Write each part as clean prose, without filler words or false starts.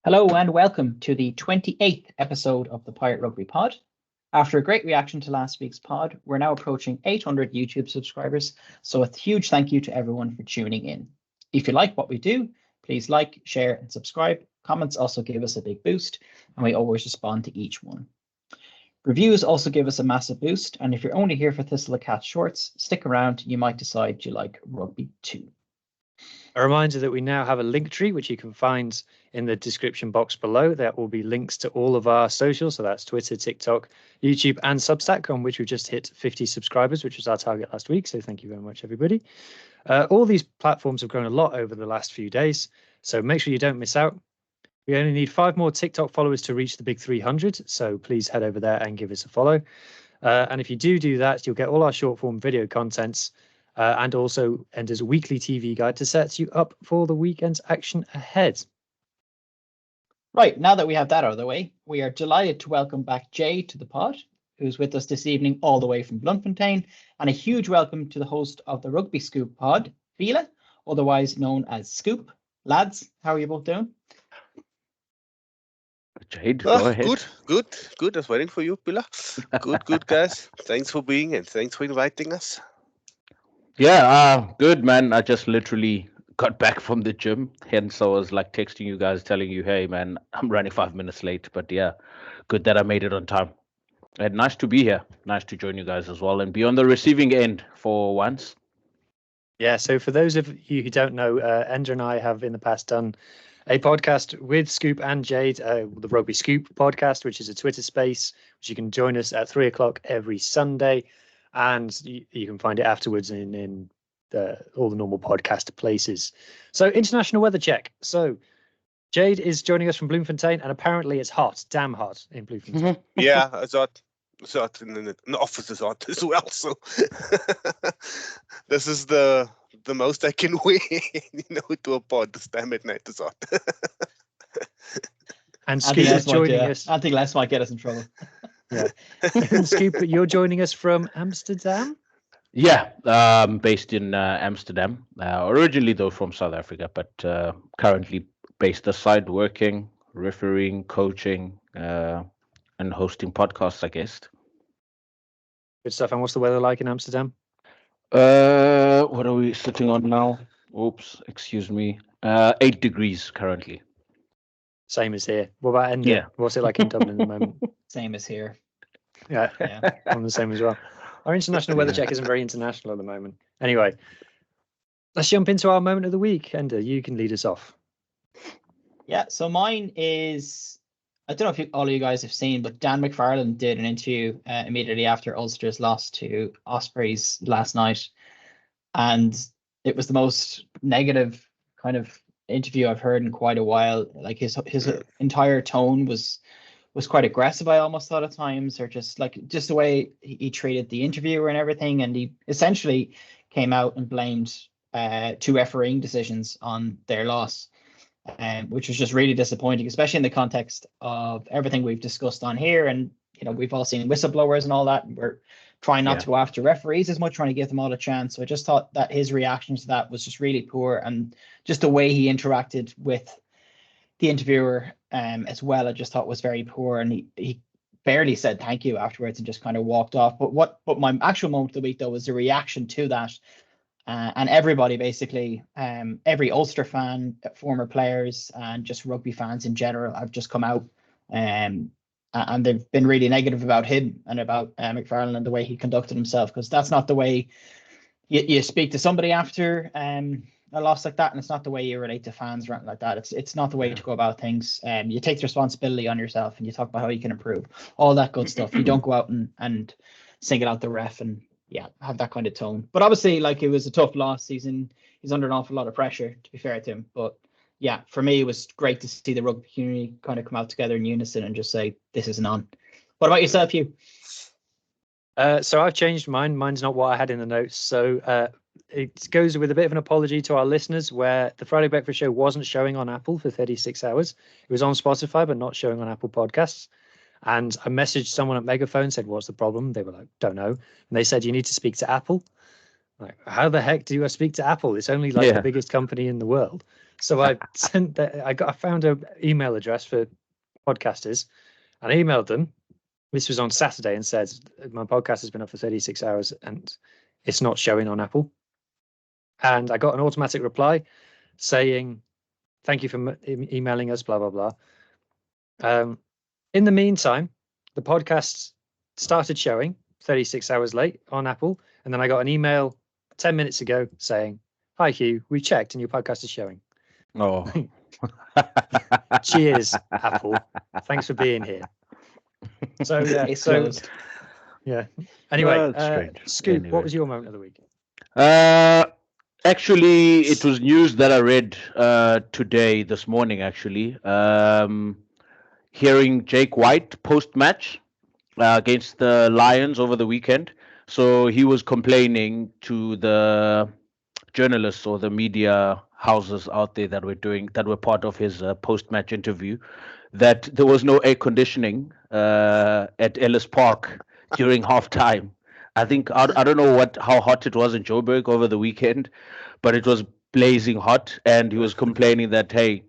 Hello and welcome to the 28th episode of the Pirate Rugby Pod. After a great reaction to last week's pod, we're now approaching 800 YouTube subscribers, so a huge thank you to everyone for tuning in. If you like what we do, please like, share and subscribe. Comments also give us a big boost, and we always respond to each one. Reviews also give us a massive boost, and if you're only here for Thistle of Cat shorts, stick around, you might decide you like rugby too. A reminder that we now have a link tree, which you can find in the description box below. There will be links to all of our socials. So that's Twitter, TikTok, YouTube and Substack, on which we've just hit 50 subscribers, which was our target last week. So thank you very much, everybody. All these platforms have grown a lot over the last few days. So make sure you don't miss out. We only need 5 more TikTok followers to reach the big 300. So please head over there and give us a follow. And if you do that, you'll get all our short form video contents. And also enters a weekly TV guide to set you up for the weekend's action ahead. Right, now that we have that out of the way, we are delighted to welcome back Jade to the pod, who's with us this evening all the way from Bloemfontein, and a huge welcome to the host of the Rugby Scoop pod, Vila, otherwise known as Scoop. Lads, how are you both doing? Jade, go ahead. Good. I was waiting for you, Vila. Good, guys. Thanks for being and thanks for inviting us. Yeah, good, man. I just literally got back from the gym. Hence, I was like texting you guys, telling you, hey, man, I'm running 5 minutes late. But yeah, good that I made it on time. And nice to be here. Nice to join you guys as well and be on the receiving end for once. Yeah, so for those of you who don't know, Ender and I have in the past done a podcast with Scoop and Jade, the Rugby Scoop podcast, which is a Twitter space, which you can join us at 3 o'clock every Sunday. And you can find it afterwards in all the normal podcast places. So international weather check. So Jade is joining us from Bloemfontein, and apparently it's hot, damn hot in Bloemfontein. Yeah, it's hot in the office is hot as well. So this is the most I can wear, to a pod this time at night is hot. And Scoop is joining us. I think less might get us in trouble. Yeah. And Scoop, you're joining us from Amsterdam? Yeah, based in Amsterdam. Originally, though, from South Africa, but currently based aside, working, refereeing, coaching, and hosting podcasts, I guess. Good stuff. And what's the weather like in Amsterdam? What are we sitting on now? Oops, excuse me. 8 degrees currently. Same as here. What about Ender? Yeah. What's it like in Dublin at the moment? Same as here. Yeah. I'm the same as well. Our international weather check isn't very international at the moment. Anyway, let's jump into our moment of the week. Ender, you can lead us off. Yeah, so mine is, I don't know if all of you guys have seen, but Dan McFarland did an interview immediately after Ulster's loss to Ospreys last night. And it was the most negative kind of interview I've heard in quite a while. Like his entire tone was quite aggressive, I almost thought at times, or just the way he treated the interviewer and everything. And he essentially came out and blamed 2 refereeing decisions on their loss, which was just really disappointing, especially in the context of everything we've discussed on here. And we've all seen whistleblowers and all that. We're trying not to go after referees as much, trying to give them all a chance. So I just thought that his reaction to that was just really poor, and just the way he interacted with the interviewer as well, I just thought was very poor. And he barely said thank you afterwards and just kind of walked off. But my actual moment of the week, though, was the reaction to that. And everybody, basically, every Ulster fan, former players, and just rugby fans in general have just come out and they've been really negative about him and about McFarland and the way he conducted himself, because that's not the way you speak to somebody after a loss like that, and it's not the way you relate to fans or anything like that. It's not the way to go about things. You take the responsibility on yourself and you talk about how you can improve, all that good stuff. You don't go out and sing it out the ref and have that kind of tone. But obviously, it was a tough loss. He's under an awful lot of pressure, to be fair to him. But yeah, for me, it was great to see the rugby community kind of come out together in unison and just say, this isn't on. What about yourself, Hugh? So I've changed mine. Mine's not what I had in the notes. So it goes with a bit of an apology to our listeners, where the Friday Breakfast Show wasn't showing on Apple for 36 hours. It was on Spotify, but not showing on Apple Podcasts. And I messaged someone at Megaphone, said, what's the problem? They were like, don't know. And they said, you need to speak to Apple. Like, how the heck do I speak to Apple? It's only the biggest company in the world. So I found an email address for podcasters and I emailed them. This was on Saturday and said, my podcast has been up for 36 hours and it's not showing on Apple. And I got an automatic reply saying, thank you for emailing us, blah, blah, blah. In the meantime, the podcast started showing 36 hours late on Apple. And then I got an email 10 minutes ago saying, hi, Hugh, we checked and your podcast is showing. Oh. Cheers, Apple. Thanks for being here. So, yeah. Case So, closed. yeah. Anyway, That's strange. Scoop, Anyway. what was your moment of the week? Actually, it was news that I read today, this morning, actually. Hearing Jake White post-match against the Lions over the weekend. So he was complaining to the journalists or the media houses out there that were part of his post-match interview, that there was no air conditioning at Ellis Park during halftime. I think I don't know how hot it was in Joburg over the weekend, but it was blazing hot, and he was complaining that, hey,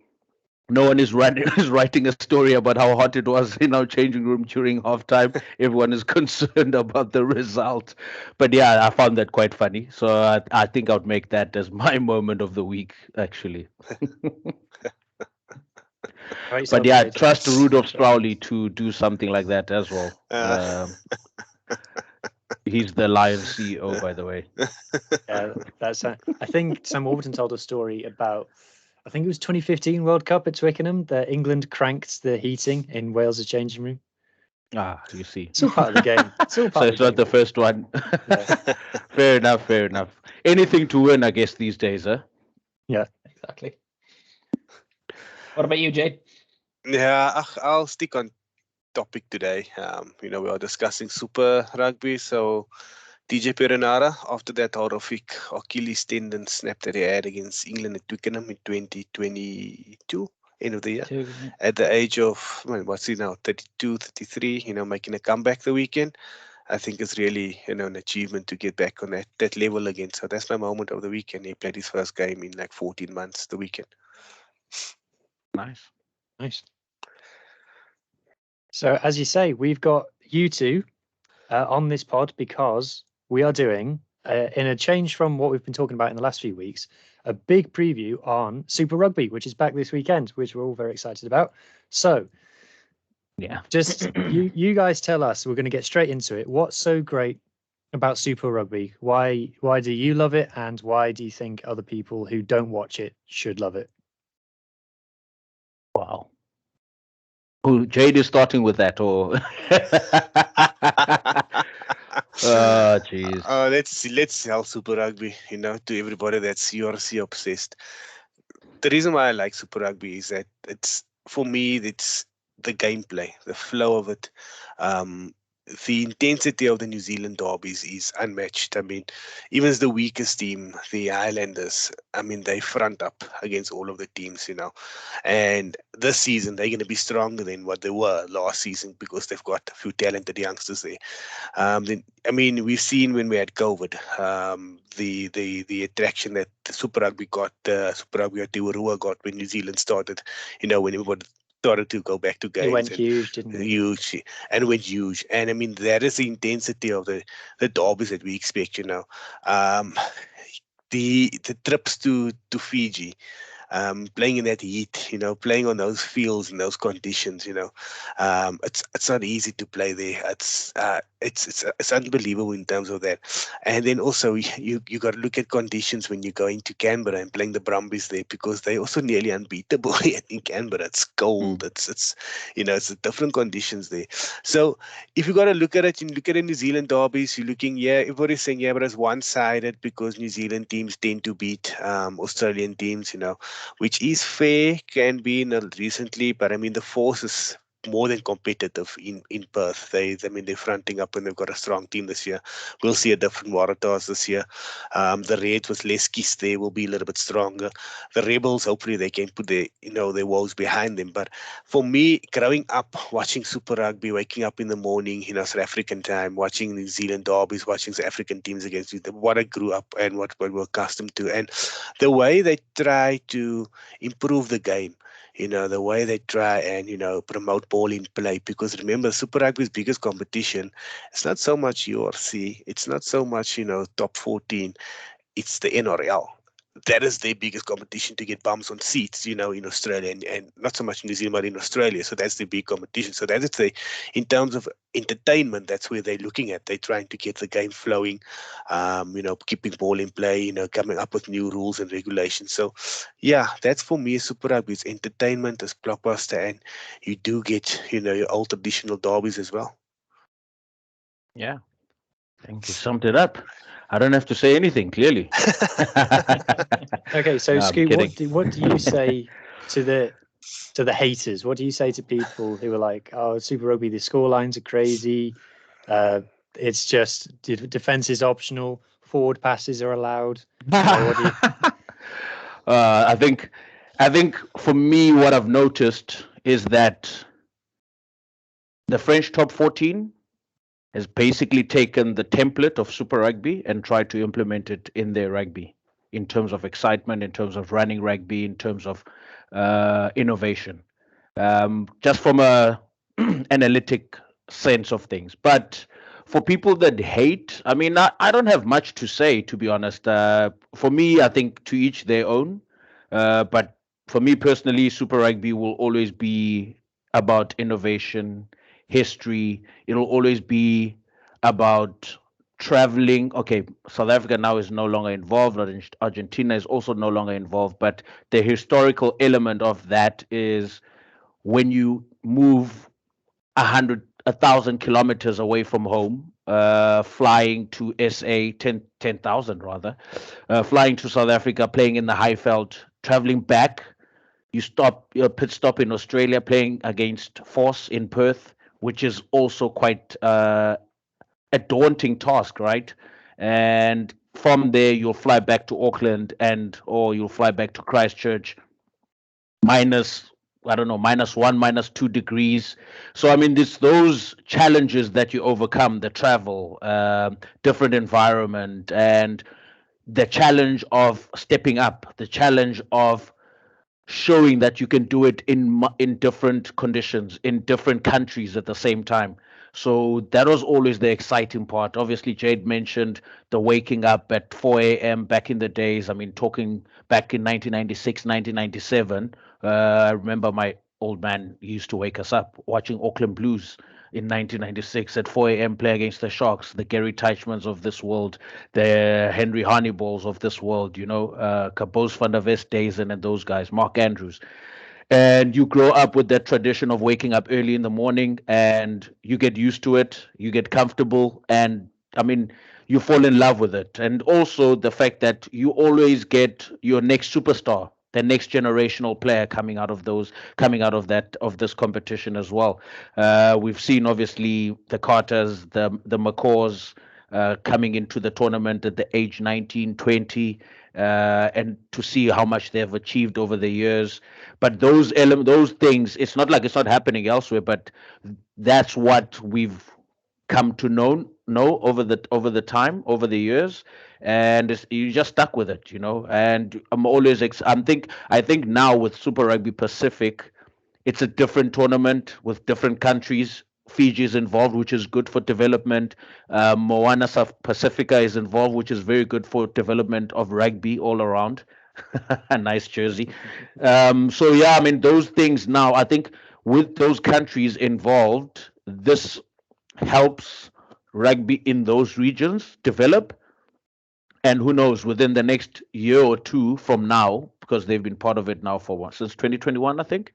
no one is writing a story about how hot it was in our changing room during halftime. Everyone is concerned about the result. But yeah, I found that quite funny. So I think I would make that as my moment of the week, actually. Right, But yeah, trust Rudolph Strowley to do something like that as well. He's the Lions CEO, by the way. Yeah, that's. I think Sam Warburton told a story about. I think it was 2015 World Cup at Twickenham that England cranked the heating in Wales' changing room. Ah, you see. It's all part of the game. It's all part So of it's the not the first one. Yeah. Fair enough. Fair enough. Anything to win, I guess, these days, huh? Yeah, Exactly. What about you, Jade? Yeah, I'll stick on topic today. We are discussing Super Rugby, so DJ Perenara, after that horrific Achilles tendon snap that he had against England at Twickenham in 2022, end of the year, at the age of, what's he now, 32, 33, making a comeback the weekend. I think it's really, an achievement to get back on that level again. So that's my moment of the weekend. He played his first game in like 14 months the weekend. Nice. So as you say, we've got you two on this pod because we are doing, in a change from what we've been talking about in the last few weeks, a big preview on Super Rugby, which is back this weekend, which we're all very excited about. So, yeah, just you guys tell us. We're going to get straight into it. What's so great about Super Rugby? Why do you love it, and why do you think other people who don't watch it should love it? Wow. Oh, Jade is starting with that, or oh, jeez. Let's sell Super Rugby, to everybody that's URC obsessed. The reason why I like Super Rugby is that for me, it's the gameplay, the flow of it. The intensity of the New Zealand Derbies is unmatched. I mean, even as the weakest team, the Highlanders, they front up against all of the teams, And this season, they're going to be stronger than what they were last season because they've got a few talented youngsters there. We've seen when we had COVID, the attraction that the Super Rugby got, Super Rugby at Drua got when New Zealand started, when everybody started to go back to games. It went huge, didn't it? Huge, and went huge. And that is the intensity of the derbies that we expect, the trips to Fiji, playing in that heat, playing on those fields and those conditions, it's not easy to play there. It's unbelievable in terms of that. And then also you got to look at conditions when you go into Canberra and playing the Brumbies there because they're also nearly unbeatable in Canberra. It's cold. It's different conditions there. So if you got to look at it, you look at the New Zealand derbies. You're looking, everybody's saying, but it's one-sided because New Zealand teams tend to beat Australian teams, which is fair, can be recently, but the force is more than competitive in Perth. They're fronting up and they've got a strong team this year. We'll see a different Waratahs this year. The Reds with less Kiss there will be a little bit stronger. The Rebels, hopefully they can put their woes behind them. But for me, growing up watching Super Rugby, waking up in the morning, South African time, watching New Zealand derbies, watching South African teams against what I grew up and what we're accustomed to, and the way they try to improve the game. The way they try and, promote ball in play. Because remember, Super Rugby's biggest competition, it's not so much URC, it's not so much, top 14, it's the NRL. That is their biggest competition to get bums on seats, in Australia, and not so much in New Zealand, but in Australia. So that's the big competition. So that is in terms of entertainment, that's where they're looking at. They're trying to get the game flowing, keeping ball in play, coming up with new rules and regulations. So, yeah, that's for me Super Rugby. It's entertainment, it's blockbuster, and you do get, your old traditional derbies as well. Yeah, I think you summed it up. I don't have to say anything, clearly. Okay, so No, I'm Scoop, kidding. what do you say to the haters? What do you say to people who are like, "Oh, Super Rugby, the score lines are crazy. It's just defense is optional. Forward passes are allowed." What do you? I think for me, what I've noticed is that the French top 14 has basically taken the template of Super Rugby and tried to implement it in their rugby, in terms of excitement, in terms of running rugby, in terms of innovation, just from a analytic sense of things. But for people that hate, I don't have much to say, to be honest. For me, I think to each their own. But for me personally, Super Rugby will always be about innovation, history. It'll always be about traveling. Okay, South Africa now is no longer involved, Argentina is also no longer involved, but the historical element of that is when you move 1,000 kilometers away from home, flying to SA, 10,000 rather, flying to South Africa, playing in the Highveld, traveling back. You stop your pit stop in Australia, playing against Force in Perth, which is also quite a daunting task, right? And from there, you'll fly back to Auckland or you'll fly back to Christchurch, minus, I don't know, -1, -2 degrees. So it's those challenges that you overcome: the travel, different environment, and the challenge of stepping up, the challenge of showing that you can do it in different conditions, in different countries at the same time. So that was always the exciting part. Obviously, Jade mentioned the waking up at 4 a.m. back in the days. Talking back in 1996, 1997. I remember my old man used to wake us up watching Auckland Blues in 1996 at 4 a.m. play against the Sharks, the Gary Teichmans of this world, the Henry Honeyballs of this world, Cabos van der West days and those guys, Mark Andrews. And you grow up with that tradition of waking up early in the morning, and you get used to it, you get comfortable, and you fall in love with it. And also the fact that you always get your next superstar, the next generational player coming out of this competition as well. We've seen obviously the Carters, the McCaws coming into the tournament at the age 19, 20, and to see how much they've achieved over the years. But those things, it's not like it's not happening elsewhere, but that's what we've come to know over the time, over the years, and you just stuck with it, And I'm always I think now with Super Rugby Pacific, it's a different tournament with different countries. Fiji is involved, which is good for development. Moana, South Pasifika is involved, which is very good for development of rugby all around. A nice jersey. So yeah, those things now, I think with those countries involved, this helps rugby in those regions develop. And who knows, within the next year or two from now, because they've been part of it now since 2021, I think.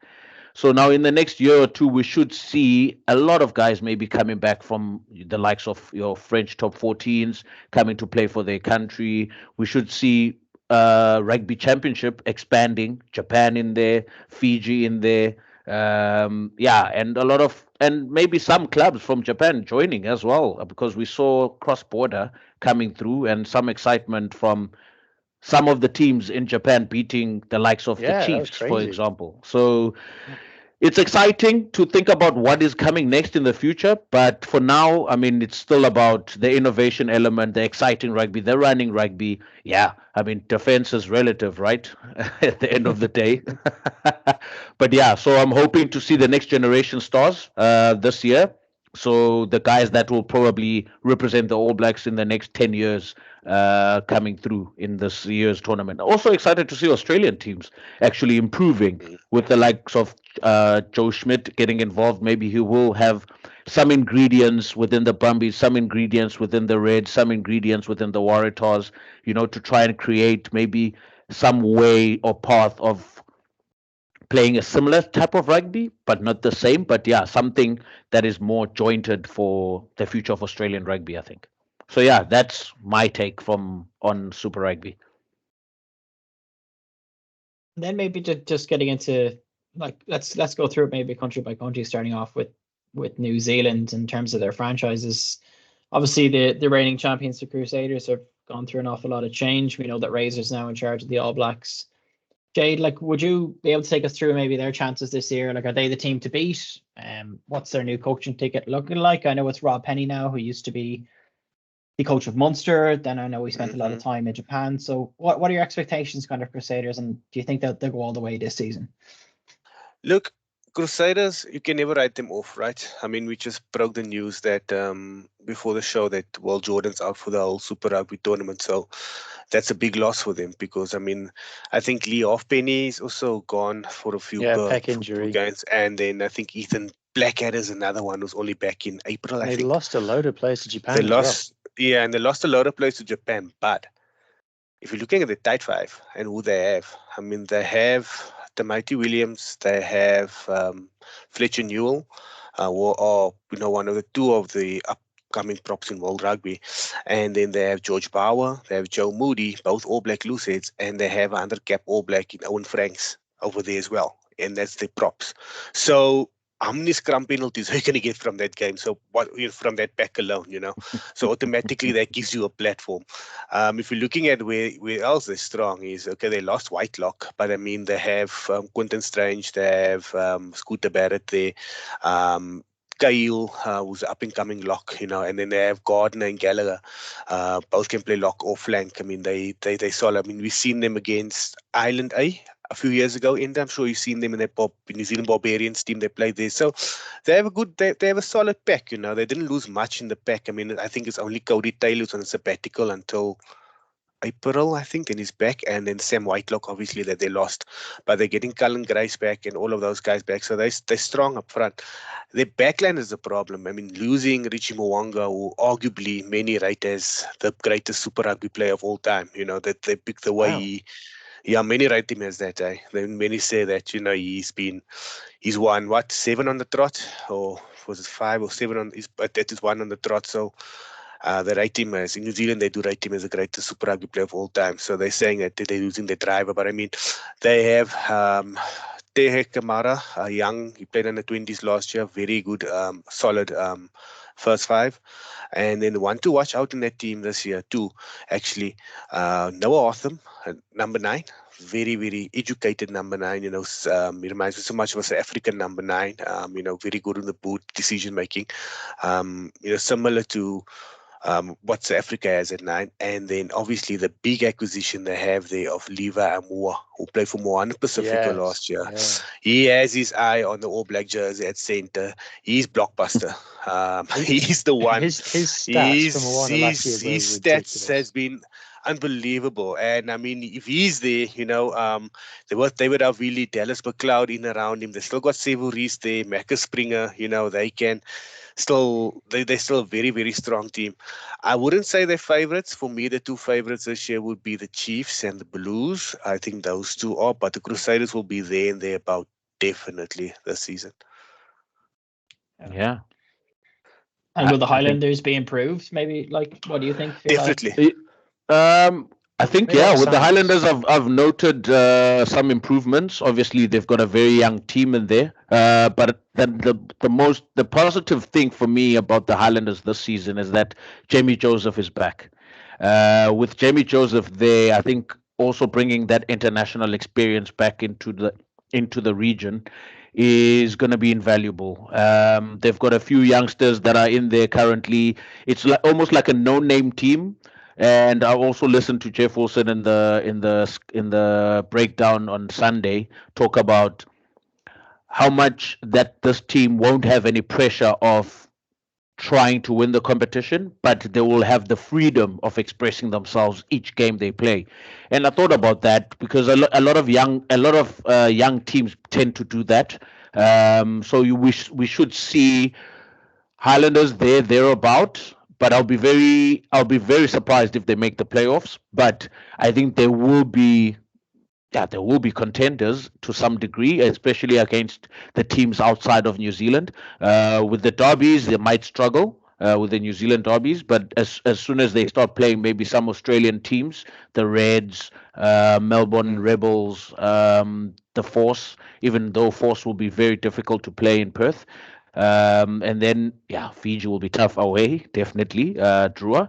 So now in the next year or two, we should see a lot of guys maybe coming back from the likes of your French top 14s coming to play for their country. We should see rugby championship expanding, Japan in there, Fiji in there, Yeah, and a lot of, and maybe some clubs from Japan joining as well, because we saw cross-border coming through and some excitement from some of the teams in Japan beating the likes of the Yeah, that was Chiefs, for crazy. example. So it's exciting to think about what is coming next in the future, but for now, I mean, it's still about the innovation element, the exciting rugby, the running rugby. Yeah, I mean, defense is relative, right? At the end of the day. But yeah, so I'm hoping to see the next generation stars this year. So the guys that will probably represent the All Blacks in the next 10 years coming through in this year's tournament. Also excited to see Australian teams actually improving with the likes of Joe Schmidt getting involved. Maybe he will have some ingredients within the Brumbies, some ingredients within the Reds, some ingredients within the Waratahs, to try and create maybe some way or path of playing a similar type of rugby, but not the same. But yeah, something that is more jointed for the future of Australian rugby, I think. So yeah, that's my take on Super Rugby. And then maybe just getting into, like, let's go through it maybe country by country, starting off with New Zealand in terms of their franchises. Obviously, the reigning champions, the Crusaders, have gone through an awful lot of change. We know that Razor's now in charge of the All Blacks. Jade, like, would you be able to take us through maybe their chances this year? Like, are they the team to beat? What's their new coaching ticket looking like? I know it's Rob Penny now, who used to be the coach of Munster. Then I know he spent a lot of time in Japan. So what are your expectations kind of Crusaders, and do you think that they'll go all the way this season? Look, Crusaders, you can never write them off, right? I mean, we just broke the news that before the show that Jordan's out for the whole Super Rugby tournament. So that's a big loss for them because, I mean, I think Lee Halfpenny is also gone for a few pec injury games. And then I think Ethan Blackadder is another one who's only back in April, I think. They lost a load of players to Japan Yeah, and they lost a lot of players to Japan. But if you're looking at the tight five and who they have, I mean, they have the Mighty Williams, they have Fletcher Newell, who are one of the two of the upcoming props in world rugby, and then they have George Bauer, they have Joe Moody, both All Black looseheads, and they have an undercap All Black in Owen Franks over there as well, and that's the props. So how many scrum penalties are you going to get from that game? So what from that back alone, So automatically that gives you a platform. If you're looking at where else they're strong is, okay, they lost Whitelock, but I mean, they have Quentin Strange, they have Scooter Barrett there, Kyle, who's an up-and-coming lock, and then they have Gardner and Gallagher. Both can play lock or flank. I mean, they solid. I mean, we've seen them against Ireland a few years ago. I'm sure you've seen them in their New Zealand Barbarians team. They played there. So they have they have a solid pack, They didn't lose much in the pack. I mean, I think it's only Cody Taylor who's on a sabbatical until April, I think, then he's back, and then Sam Whitelock, obviously, that they lost, but they're getting Cullen Grace back and all of those guys back, so they're strong up front. Their backline is the problem. I mean, losing Richie Mwanga, who arguably many rate as the greatest Super Rugby player of all time, that they picked the way many rate him as that. Then many say that, he's won, 7 on the trot, or was it 5 or 7 but that is 1 on the trot, so they rate him as, in New Zealand, they do rate him as the greatest Super Rugby player of all time. So they're saying that they're losing their driver. But I mean, they have Tehe Kamara, young. He played in the 20s last year. Very good, solid first 5. And then the one to watch out in that team this year too, actually, Noah Otham, number 9. Very, very educated number 9. He reminds me so much of a South African number 9. Very good in the boot decision making. Similar to what South Africa has at 9, and then obviously the big acquisition they have there of Levi Amua, who played for Moana Pacifica last year. Yeah. He has his eye on the All Black jersey at center. He's blockbuster. He's the one. His stats from Moana last year were his ridiculous. Stats has been unbelievable. And I mean, if he's there, they would have really Dallas McLeod in around him. They still got Sevu Reece there, Macca Springer. They can. They're still a very, very strong team. I wouldn't say they're favorites. For me, the 2 favorites this year would be the Chiefs and the Blues. I think those 2 are, but the Crusaders will be there and thereabout definitely this season. Yeah. And will the Highlanders be improved? Maybe, like, what do you think? Definitely. I think, Made a lot of with the signings. Highlanders, I've noted some improvements. Obviously, they've got a very young team in there. But the positive thing for me about the Highlanders this season is that Jamie Joseph is back. With Jamie Joseph there, I think also bringing that international experience back into the region is going to be invaluable. They've got a few youngsters that are in there currently. It's like almost like a no-name team. And I also listened to Jeff Wilson in the breakdown on Sunday talk about how much that this team won't have any pressure of trying to win the competition, but they will have the freedom of expressing themselves each game they play. And I thought about that because a lot of young teams tend to do that. So we should see Highlanders thereabout, but I'll be very surprised if they make the playoffs. But I think there will be contenders to some degree, especially against the teams outside of New Zealand. With the Derbies, they might struggle with the New Zealand Derbies, but as soon as they start playing maybe some Australian teams, the Reds, Melbourne Rebels, the Force, even though Force will be very difficult to play in Perth. And then, Fiji will be tough away, definitely. Drua.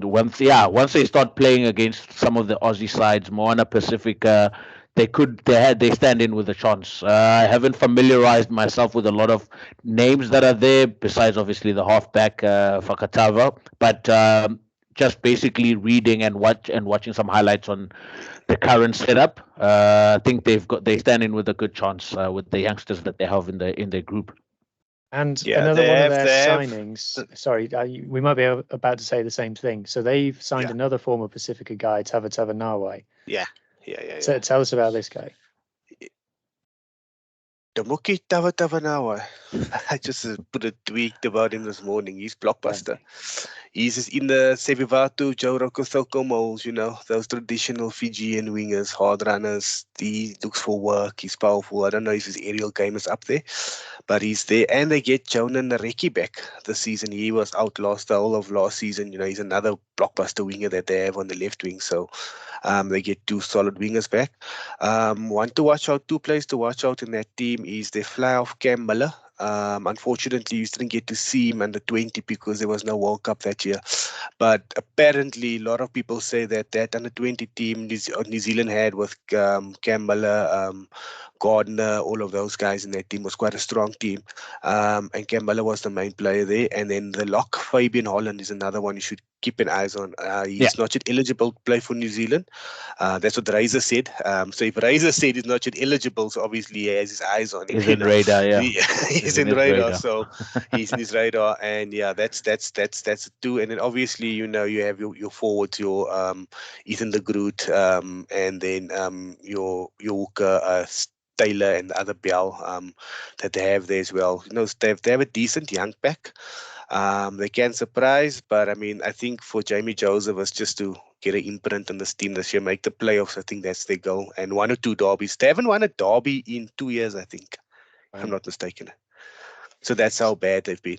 Once they start playing against some of the Aussie sides, Moana, Pasifika, they stand in with a chance. I haven't familiarized myself with a lot of names that are there, besides obviously the halfback Fakatava, but just basically reading and watching some highlights on the current setup. I think they stand in with a good chance with the youngsters that they have in their group. And Yeah, another one of their they have- signings. Sorry, we might be about to say the same thing. So they've signed another former Pacifica guy, Tavatava Nawai. Yeah. So tell us about this guy. Tamuki Tavatavanawa. I just put a tweet about him this morning. He's blockbuster. He's in the Sevivatu, Jauroko Thoko molds, those traditional Fijian wingers, hard runners. He looks for work. He's powerful. I don't know if his aerial game is up there, but he's there. And they get Jonan Nareki back this season. He was out the whole of last season. He's another blockbuster winger that they have on the left wing. So they get two solid wingers back. Two players to watch out in that team is the fly-off Cam Miller. Unfortunately, you didn't get to see him under 20 because there was no World Cup that year. But apparently, a lot of people say that under 20 team New Zealand had with Cam Miller, Gardner, all of those guys in that team was quite a strong team. And Cam Miller was the main player there. And then the lock, Fabian Holland, is another one you should keep an eye on. He's not yet eligible to play for New Zealand. That's what Razor said. So if Razor said he's not yet eligible, so obviously he has his eyes on him. He's in radar, yeah. He's in radar, so he's in his radar, and that's two. And then obviously you have your forwards, your Ethan de Groot, and then your hooker, Taylor, and the other Bell that they have there as well. They have a decent young pack. They can surprise, but I think for Jamie Joseph was just to get an imprint on this team this year, make the playoffs. I think that's their goal, and 1 or 2 derbies. They haven't won a derby in 2 years, I think, if I'm not mistaken. So that's how bad they've been.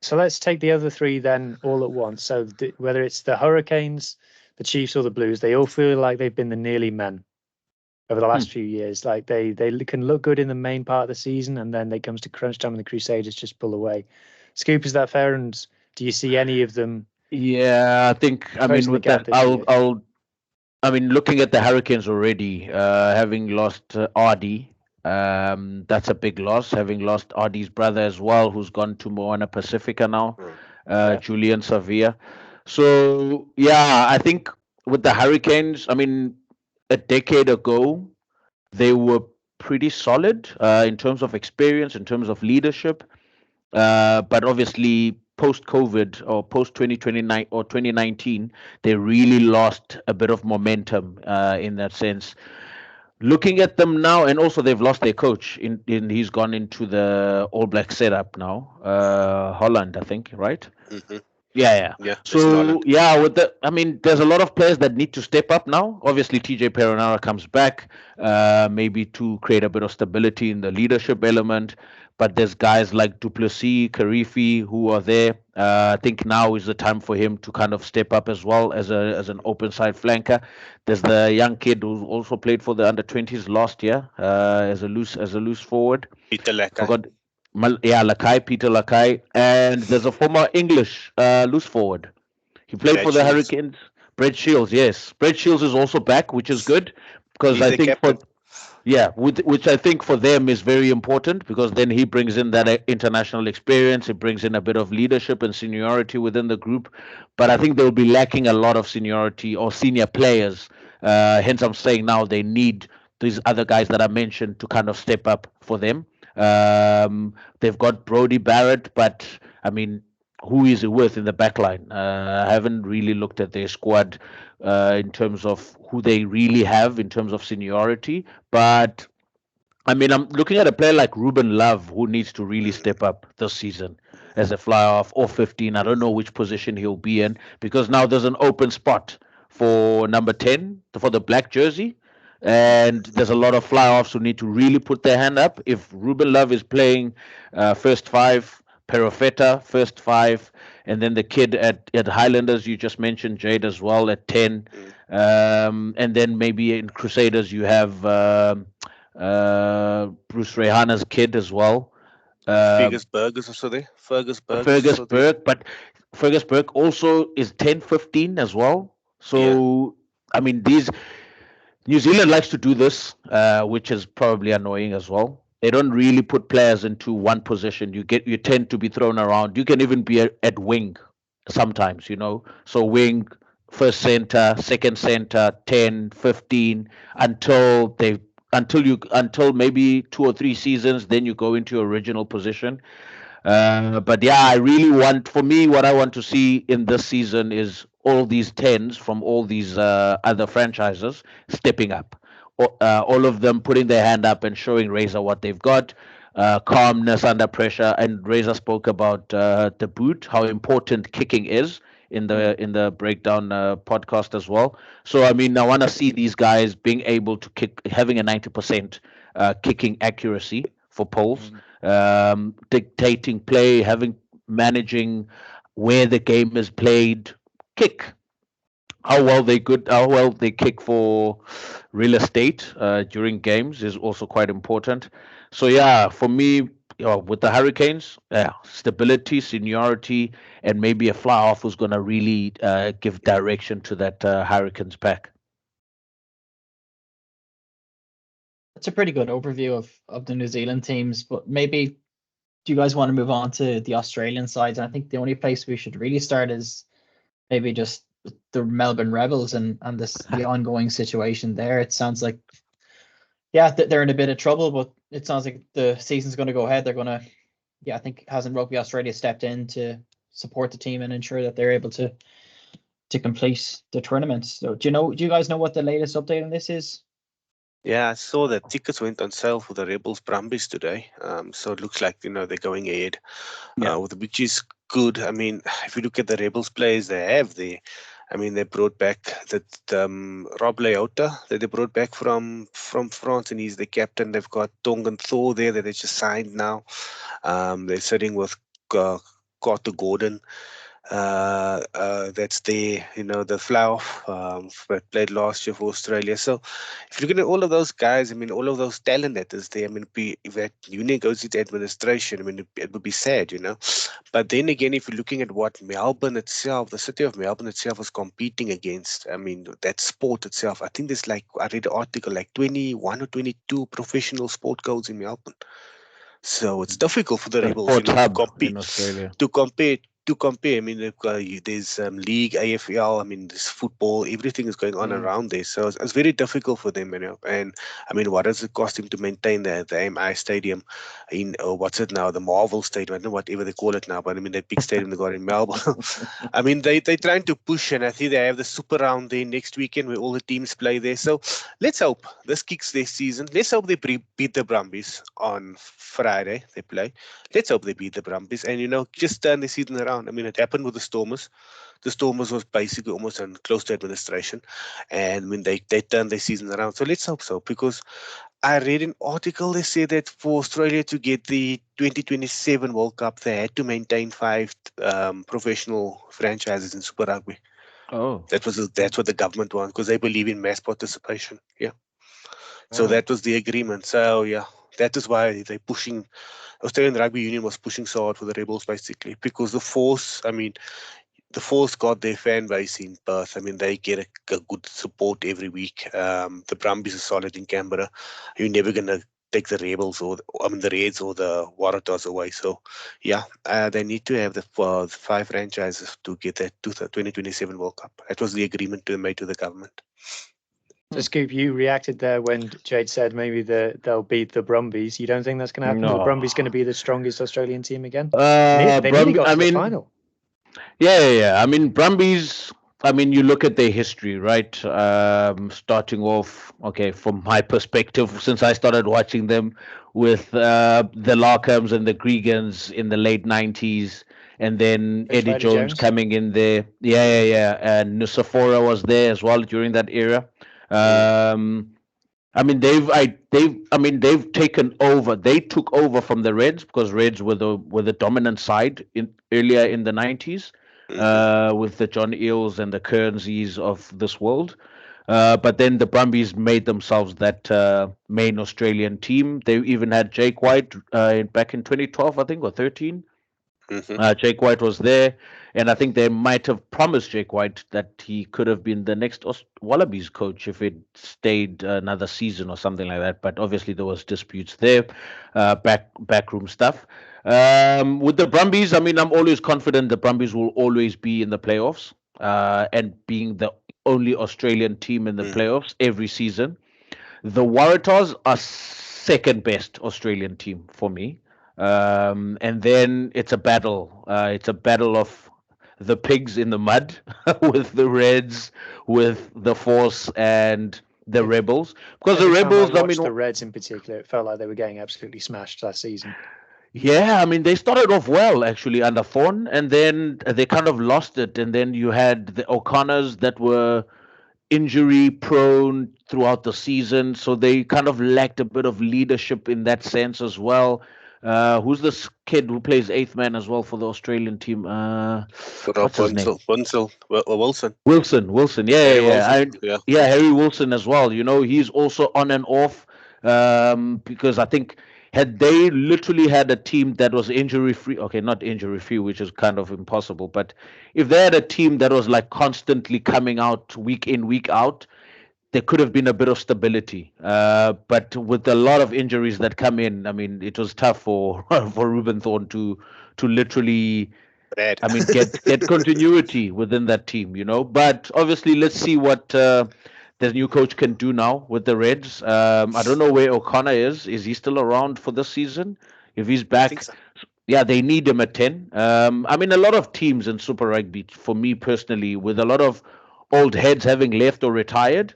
So let's take the other three then all at once. So whether it's the Hurricanes, the Chiefs, or the Blues, they all feel like they've been the nearly men over the last few years. Like they can look good in the main part of the season, and then it comes to crunch time and the Crusaders just pull away. Scoop, is that fair? And do you see any of them? Yeah, I think. With that, looking at the Hurricanes already, having lost Ardy, that's a big loss. Having lost Ardy's brother as well, who's gone to Moana Pacifica now, Julian Savia. So I think with the Hurricanes, a decade ago, they were pretty solid in terms of experience, in terms of leadership. But obviously, post-COVID or post-2029 or 2019, they really lost a bit of momentum in that sense. Looking at them now, and also they've lost their coach. He's gone into the All Black setup now. Holland, I think, right? Mm-hmm. Yeah. Yeah, that's So Holland. yeah, there's a lot of players that need to step up now. Obviously, TJ Perenara comes back, maybe to create a bit of stability in the leadership element. But there's guys like Duplessis, Karifi who are there. I think now is the time for him to kind of step up as well as an open side flanker. There's the young kid who also played for the under 20s last year as a loose forward. Peter Lakai. Forgot. Lakai, Peter Lakai, and there's a former English loose forward. He played Brad for the Shields. Hurricanes. Brett Shields, yes. Brett Shields is also back, which is good because He's I the think captain. which I think for them is very important because then he brings in that international experience. He brings in a bit of leadership and seniority within the group. But I think they'll be lacking a lot of seniority or senior players. Hence, I'm saying now they need these other guys that I mentioned to kind of step up for them. They've got Brody Barrett, but I mean, who is he with in the back line? I haven't really looked at their squad in terms of who they really have in terms of seniority. But I mean, I'm looking at a player like Ruben Love who needs to really step up this season as a fly off or 15. I don't know which position he'll be in because now there's an open spot for number 10 for the black jersey. And there's a lot of fly offs who need to really put their hand up. If Ruben Love is playing first five, Perofeta, first five, and then the kid at Highlanders, you just mentioned Jade as well at 10. And then maybe in Crusaders, you have Bruce Rehana's kid as well. Fergus Berg is also there. Fergus Berg is Fergus also there. Burke, but Fergus Burke also is 10, 15 as well. So, I mean, New Zealand likes to do this, which is probably annoying as well. They don't really put players into one position. You tend to be thrown around. You can even be at wing sometimes, So wing, first center, second center, 10, 15, until maybe 2 or 3 seasons, then you go into your original position. But yeah, what I want to see in this season is all these 10s from all these other franchises stepping up. All of them putting their hand up and showing Razor what they've got. Calmness under pressure. And Razor spoke about the boot, how important kicking is in the breakdown podcast as well. So I mean, I want to see these guys being able to kick, having a 90% kicking accuracy for poles, dictating play, managing where the game is played, kick. How well they kick for real estate during games is also quite important. So yeah, for me, with the Hurricanes, stability, seniority, and maybe a fly off who's going to really give direction to that Hurricanes pack. That's a pretty good overview of the New Zealand teams, but maybe do you guys want to move on to the Australian sides? And I think the only place we should really start is maybe just the Melbourne Rebels and the ongoing situation there. It sounds like, they're in a bit of trouble, but it sounds like the season's going to go ahead. They're going to, I think, hasn't Rugby Australia stepped in to support the team and ensure that they're able to complete the tournament. So do you guys know what the latest update on this is? Yeah, I saw that tickets went on sale for the Rebels Brumbies today. So it looks like they're going ahead, which is good. I mean, if you look at the Rebels players they have there, I mean, they brought back that Rob Leota that they brought back from France, and he's the captain. They've got Tongan Thor there that they just signed now. They're sitting with Carter Gordon. That's there, the Flower that played last year for Australia. So if you look at all of those guys, I mean, all of those talent that is there, I mean, if that union goes into administration, I mean, it would be sad, But then again, if you're looking at what Melbourne itself, the city of Melbourne itself is competing against, I mean, that sport itself, I think there's I read an article, 21 or 22 professional sport codes in Melbourne. So it's difficult for the Rebels, to compete, in Australia. To compare, I mean, there's league, AFL, I mean, there's football, everything is going on around there. So it's very difficult for them, And I mean, what does it cost him to maintain the AMI Stadium in, what's it now, the Marvel Stadium, I don't know, whatever they call it now, but I mean, that big stadium they got in Melbourne. I mean, they're trying to push, and I think they have the Super Round there next weekend where all the teams play there. So let's hope this kicks their season. Let's hope they beat the Brumbies on Friday, they play. Let's hope they beat the Brumbies and, just turn the season around. around. I mean, it happened with the Stormers. The Stormers was basically almost close to administration, and when they turned their season around. So let's hope so, because I read an article. They said that for Australia to get the 2027 World Cup, they had to maintain 5 professional franchises in Super Rugby. Oh, That's what the government wants, because they believe in mass participation. Yeah. So wow. that was the agreement. So yeah, that is why they're pushing. Australian Rugby Union was pushing so hard for the Rebels, basically, because the Force. I mean, the Force got their fan base in Perth. I mean, they get a good support every week. The Brumbies are solid in Canberra. You're never gonna take the Rebels the Reds or the Waratahs away. So yeah, they need to have the 5 franchises to get that 2027 World Cup. That was the agreement made to the government. So, Scoop, you reacted there when Jade said maybe they'll beat the Brumbies. You don't think that's going to happen? No. The Brumbies going to be the strongest Australian team again? They nearly got to the final. Yeah. I mean, Brumbies. I mean, you look at their history, right? Starting off, okay, from my perspective, since I started watching them with the Larkhams and the Gregans in the late 90s, and then Eddie Jones coming in there. Yeah. And Nusafora was there as well during that era. I mean, they've taken over. They took over from the Reds, because Reds were the dominant side earlier in the 90s, with the John Eales and the Kearnseys of this world. But then the Brumbies made themselves that main Australian team. They even had Jake White back in 2012, I think, or 13. Jake White was there, and I think they might have promised Jake White that he could have been the next Wallabies coach if it stayed another season or something like that. But obviously there was disputes there, backroom stuff. With the Brumbies, I mean, I'm always confident the Brumbies will always be in the playoffs, and being the only Australian team in the playoffs every season. The Waratahs are second best Australian team for me. And then it's a battle. It's a battle of the pigs in the mud with the Reds, with the Force, and the Rebels. Because the Rebels, I mean, the Reds in particular, it felt like they were getting absolutely smashed last season. Yeah, I mean, they started off well actually under Thorn, and then they kind of lost it. And then you had the O'Connors that were injury prone throughout the season, so they kind of lacked a bit of leadership in that sense as well. Who's this kid who plays 8th man as well for the Australian team? What's his name? Wilson. Yeah, Harry Wilson as well. You know, he's also on and off, because I think had they literally had a team that was injury free, okay, not injury free, which is kind of impossible, but if they had a team that was like constantly coming out week in, week out, there could have been a bit of stability. But with a lot of injuries that come in, I mean, it was tough for Ruben Thorne to literally, I mean, get continuity within that team, you know. But obviously, let's see what the new coach can do now with the Reds. I don't know where O'Connor is. Is he still around for this season? If he's back, I think so. Yeah, they need him at 10. I mean, a lot of teams in Super Rugby, for me personally, with a lot of old heads having left or retired,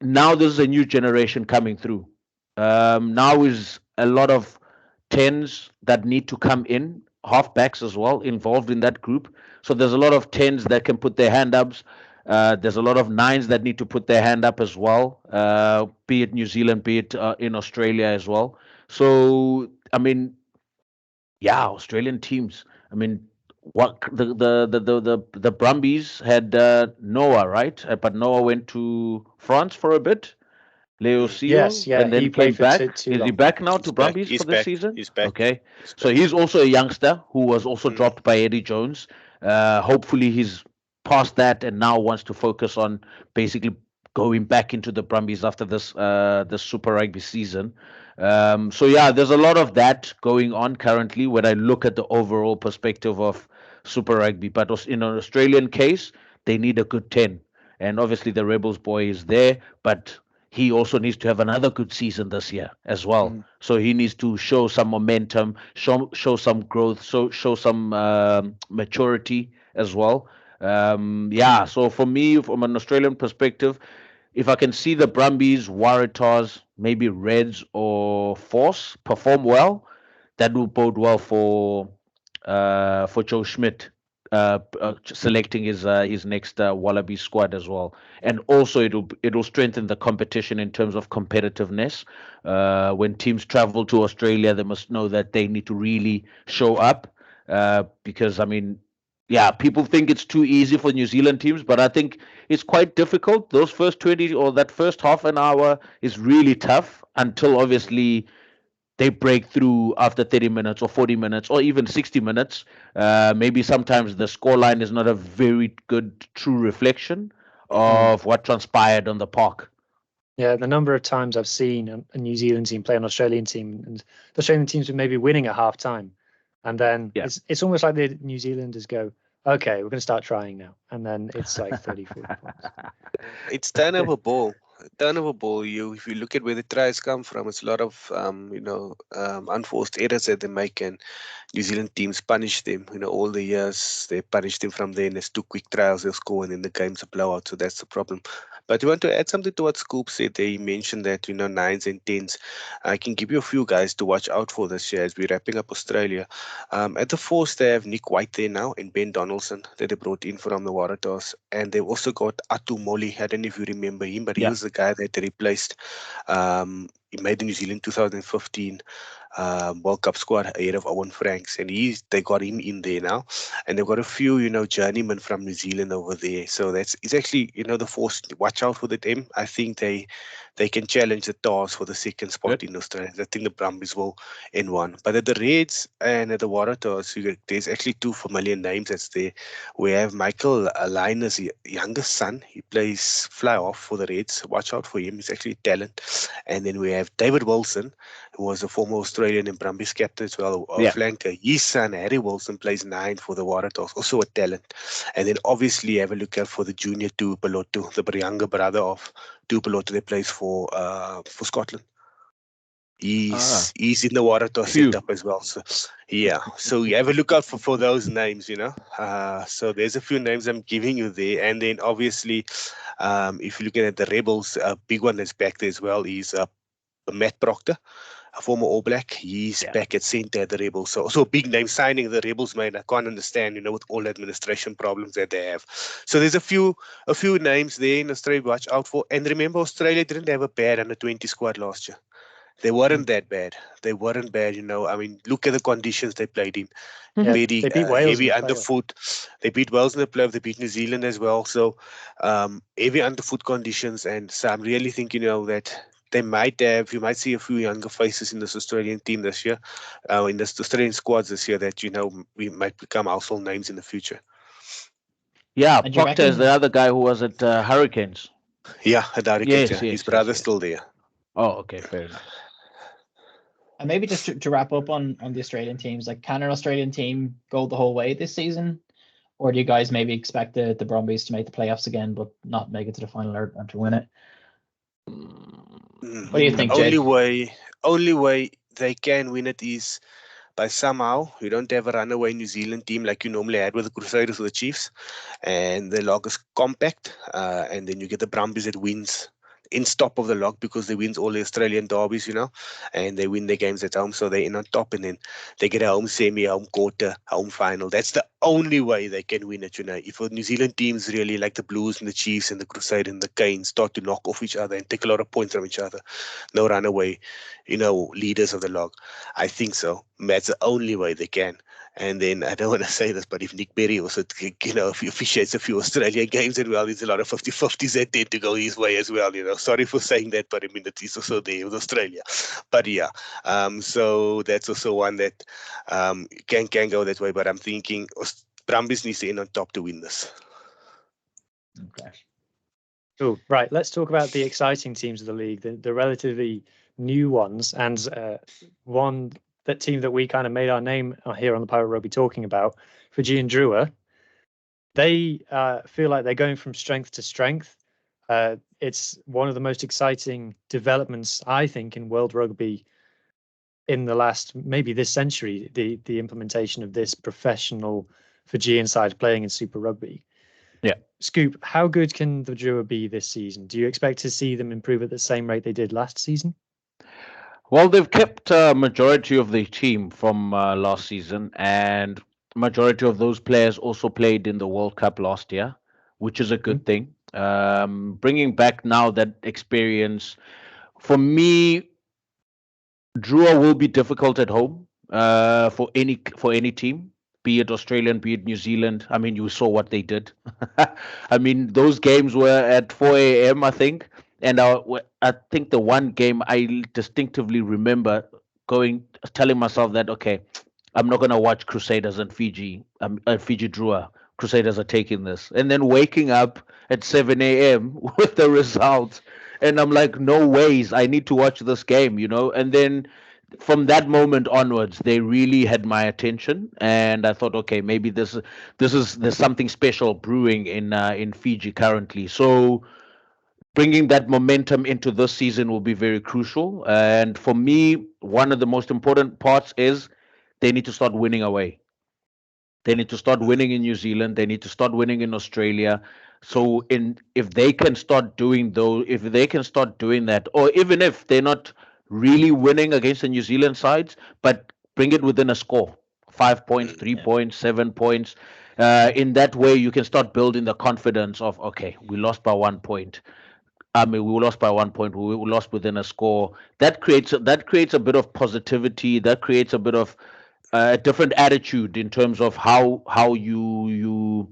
now there's a new generation coming through. Now is a lot of 10s that need to come in, halfbacks as well, involved in that group. So there's a lot of 10s that can put their hand ups. There's a lot of 9s that need to put their hand up as well, be it New Zealand, be it in Australia as well. So, I mean, yeah, Australian teams. I mean, what the Brumbies had Noah, right? But Noah went to France for a bit. Leo Seal, yes, yeah, and then he came back. Is he back now to Brumbies for this season? He's back. Okay, so he's also a youngster who was also dropped by Eddie Jones. Hopefully he's past that and now wants to focus on basically going back into the Brumbies after this Super Rugby season. So yeah, there's a lot of that going on currently when I look at the overall perspective of Super Rugby. But in an Australian case, they need a good 10. And obviously the Rebels boy is there, but he also needs to have another good season this year as well. So he needs to show some momentum, show some growth, show some maturity as well. Yeah, so for me, from an Australian perspective, if I can see the Brumbies, Waratahs, maybe Reds or Force perform well, that will bode well for for Joe Schmidt selecting his next Wallaby squad as well, and also it'll strengthen the competition in terms of competitiveness. When teams travel to Australia, they must know that they need to really show up, because I mean, yeah, people think it's too easy for New Zealand teams, but I think it's quite difficult. Those first 20 or that first half an hour is really tough until obviously they break through after 30 minutes or 40 minutes or even 60 minutes. Maybe sometimes the scoreline is not a very good true reflection of what transpired on the park. Yeah, the number of times I've seen a New Zealand team play an Australian team, and the Australian teams would maybe winning at half time, and then it's almost like the New Zealanders go, okay, we're going to start trying now, and then it's like 30, 40 points. It's turnover ball. Turnover ball. If you look at where the tries come from, it's a lot of unforced errors that they make, and New Zealand teams punish them. All the years they punish them from there, and there's 2 quick trials they'll score, and then the game's a blowout. So that's the problem. But you want to add something to what Scoop said. They mentioned that 9s and 10s. I can give you a few guys to watch out for this year as we're wrapping up Australia. At the force, they have Nick White there now and Ben Donaldson that they brought in from the Waratahs, and they've also got Atu Moli. I don't know if you remember him, but he was the guy that they replaced. He made the New Zealand 2015 World Cup squad ahead of Owen Franks, and they got him in there now, and they've got a few journeymen from New Zealand over there. So it's actually the force. Watch out for them. I think they can challenge the Tars for the second spot in Australia. I think the Brumbies will in one. But at the Reds and at the Waratahs, there's actually 2 familiar names that's there. We have Michael Linus' youngest son. He plays fly off for the Reds. Watch out for him. He's actually talent. And then we have David Wilson, who was a former Australian and Brumbies captain as well, flanker. His son, Harry Wilson, plays 9 for the Waratahs, also a talent. And then obviously have a look out for the junior Tuipulotu, the younger brother of Tuipulotu that plays for Scotland. He's in the Waratahs setup as well. So you have a look out for those names, So there's a few names I'm giving you there. And then obviously, if you're looking at the Rebels, a big one that's back there as well is Matt Proctor, a former All Black. He's back at centre at the Rebels. So a big name signing the Rebels, man. I can't understand, with all the administration problems that they have. So there's a few names there in Australia to watch out for. And remember, Australia didn't have a bad under-20 squad last year. They weren't that bad. They weren't bad, I mean, look at the conditions they played in. They beat Wales heavy underfoot. They beat Wales in the playoff. They beat New Zealand as well. So heavy underfoot conditions. And so I'm really thinking, that you might see a few younger faces in this Australian team this year, in this Australian squads this year that, we might become household names in the future. Yeah, Proctor is the other guy who was at Hurricanes. Yeah, at Hurricanes. Yes, his brother's still there. Oh, okay, fair enough. And maybe just to wrap up on the Australian teams, like, can an Australian team go the whole way this season? Or do you guys maybe expect the Brumbies to make the playoffs again, but not make it to the final or to win it? What do you think, Jade? Only way they can win it is by somehow you don't have a runaway New Zealand team like you normally had with the Crusaders or the Chiefs, and the log is compact, and then you get the Brumbies that wins in top of the log because they wins all the Australian derbies, and they win their games at home, so they're in on top, and then they get a home semi, home quarter, home final. That's the only way they can win it, If a New Zealand teams really like the Blues and the Chiefs and the Crusaders and the Canes start to knock off each other and take a lot of points from each other, no runaway, leaders of the log. I think so. That's the only way they can. And then I don't want to say this, but if Nick Berry also, if he officiates a few Australian games as well, there's a lot of 50-50s that tend to go his way as well. Sorry for saying that, but I mean it's also there with Australia. But yeah, so that's also one that can go that way. But I'm thinking Brumbies needs to in on top to win this. Okay. Cool. Right. Let's talk about the exciting teams of the league, the relatively new ones, and that team that we kind of made our name here on the Pirate Rugby talking about, Fijian Drua. They feel like they're going from strength to strength. It's one of the most exciting developments, I think, in world rugby in the last, maybe this century, the implementation of this professional Fijian side playing in Super Rugby. Yeah. Scoop, how good can the Drua be this season? Do you expect to see them improve at the same rate they did last season? Well, they've kept a majority of the team from last season, and majority of those players also played in the World Cup last year, which is a good thing. Bringing back now that experience, for me, Drua will be difficult at home for any team, be it Australian, be it New Zealand. I mean, you saw what they did. I mean, those games were at 4 a.m. I think, and I think the one game I distinctively remember telling myself that okay, I'm not gonna watch Crusaders and Fiji. Fiji Drua. Crusaders are taking this, and then waking up at 7 a.m. with the result, and I'm like, no ways, I need to watch this game, you know. And then from that moment onwards, they really had my attention, and I thought, okay, maybe there's something special brewing in Fiji currently. So bringing that momentum into this season will be very crucial. And for me, one of the most important parts is they need to start winning away. They need to start winning in New Zealand. They need to start winning in Australia. So if they can start doing if they can start doing that, or even if they're not really winning against the New Zealand sides, but bring it within a score, 5 points, 3 points, 7 points. In that way, you can start building the confidence of okay, we lost by 1 point. I mean, we lost by 1 point. We lost within a score. That creates a bit of positivity. That creates a bit of a different attitude in terms of how you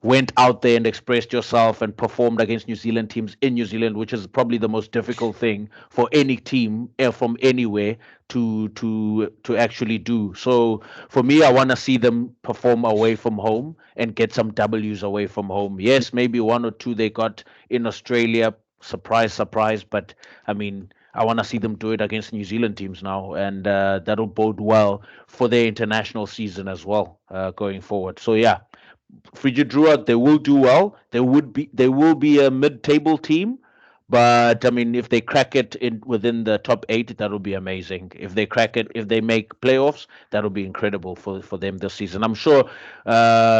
went out there and expressed yourself and performed against New Zealand teams in New Zealand, which is probably the most difficult thing for any team from anywhere to actually do. So for me, I want to see them perform away from home and get some W's away from home. Yes, maybe one or two they got in Australia. Surprise, surprise. But I mean, I want to see them do it against New Zealand teams now, and that'll bode well for their international season as well going forward. So yeah, Fiji Drua, they will do well. They will be a mid-table team, but I mean, if they crack it within the top 8, that'll be amazing. If they crack it, if they make playoffs, that'll be incredible for them this season. I'm sure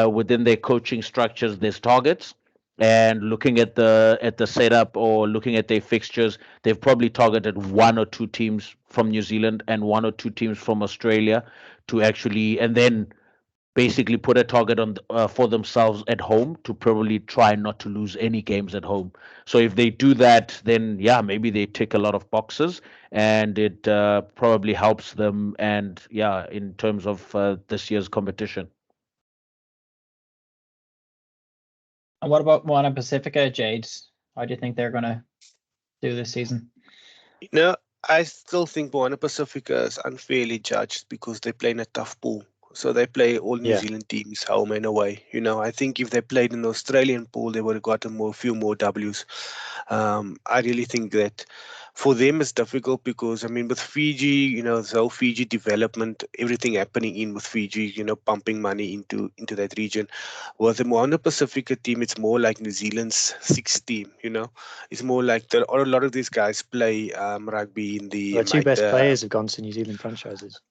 within their coaching structures, there's targets. And looking at the setup or looking at their fixtures, they've probably targeted one or two teams from New Zealand and one or two teams from Australia to actually, and then basically put a target on for themselves at home to probably try not to lose any games at home. So if they do that, then yeah, maybe they tick a lot of boxes, and it probably helps them. And yeah, in terms of this year's competition. And what about Moana Pasifika, Jade? How do you think they're going to do this season? You know, I still think Moana Pacifica is unfairly judged because they play in a tough pool. So they play all New Zealand teams home and away. You know, I think if they played in the Australian pool, they would have gotten a few more W's. I really think that for them it's difficult because, I mean, with Fiji, you know, the whole Fiji development, everything happening in with Fiji, you know, pumping money into that region. With the Moana Pacifica team, it's more like New Zealand's sixth team, you know. It's more like a lot of these guys play rugby in the two best players have gone to New Zealand franchises.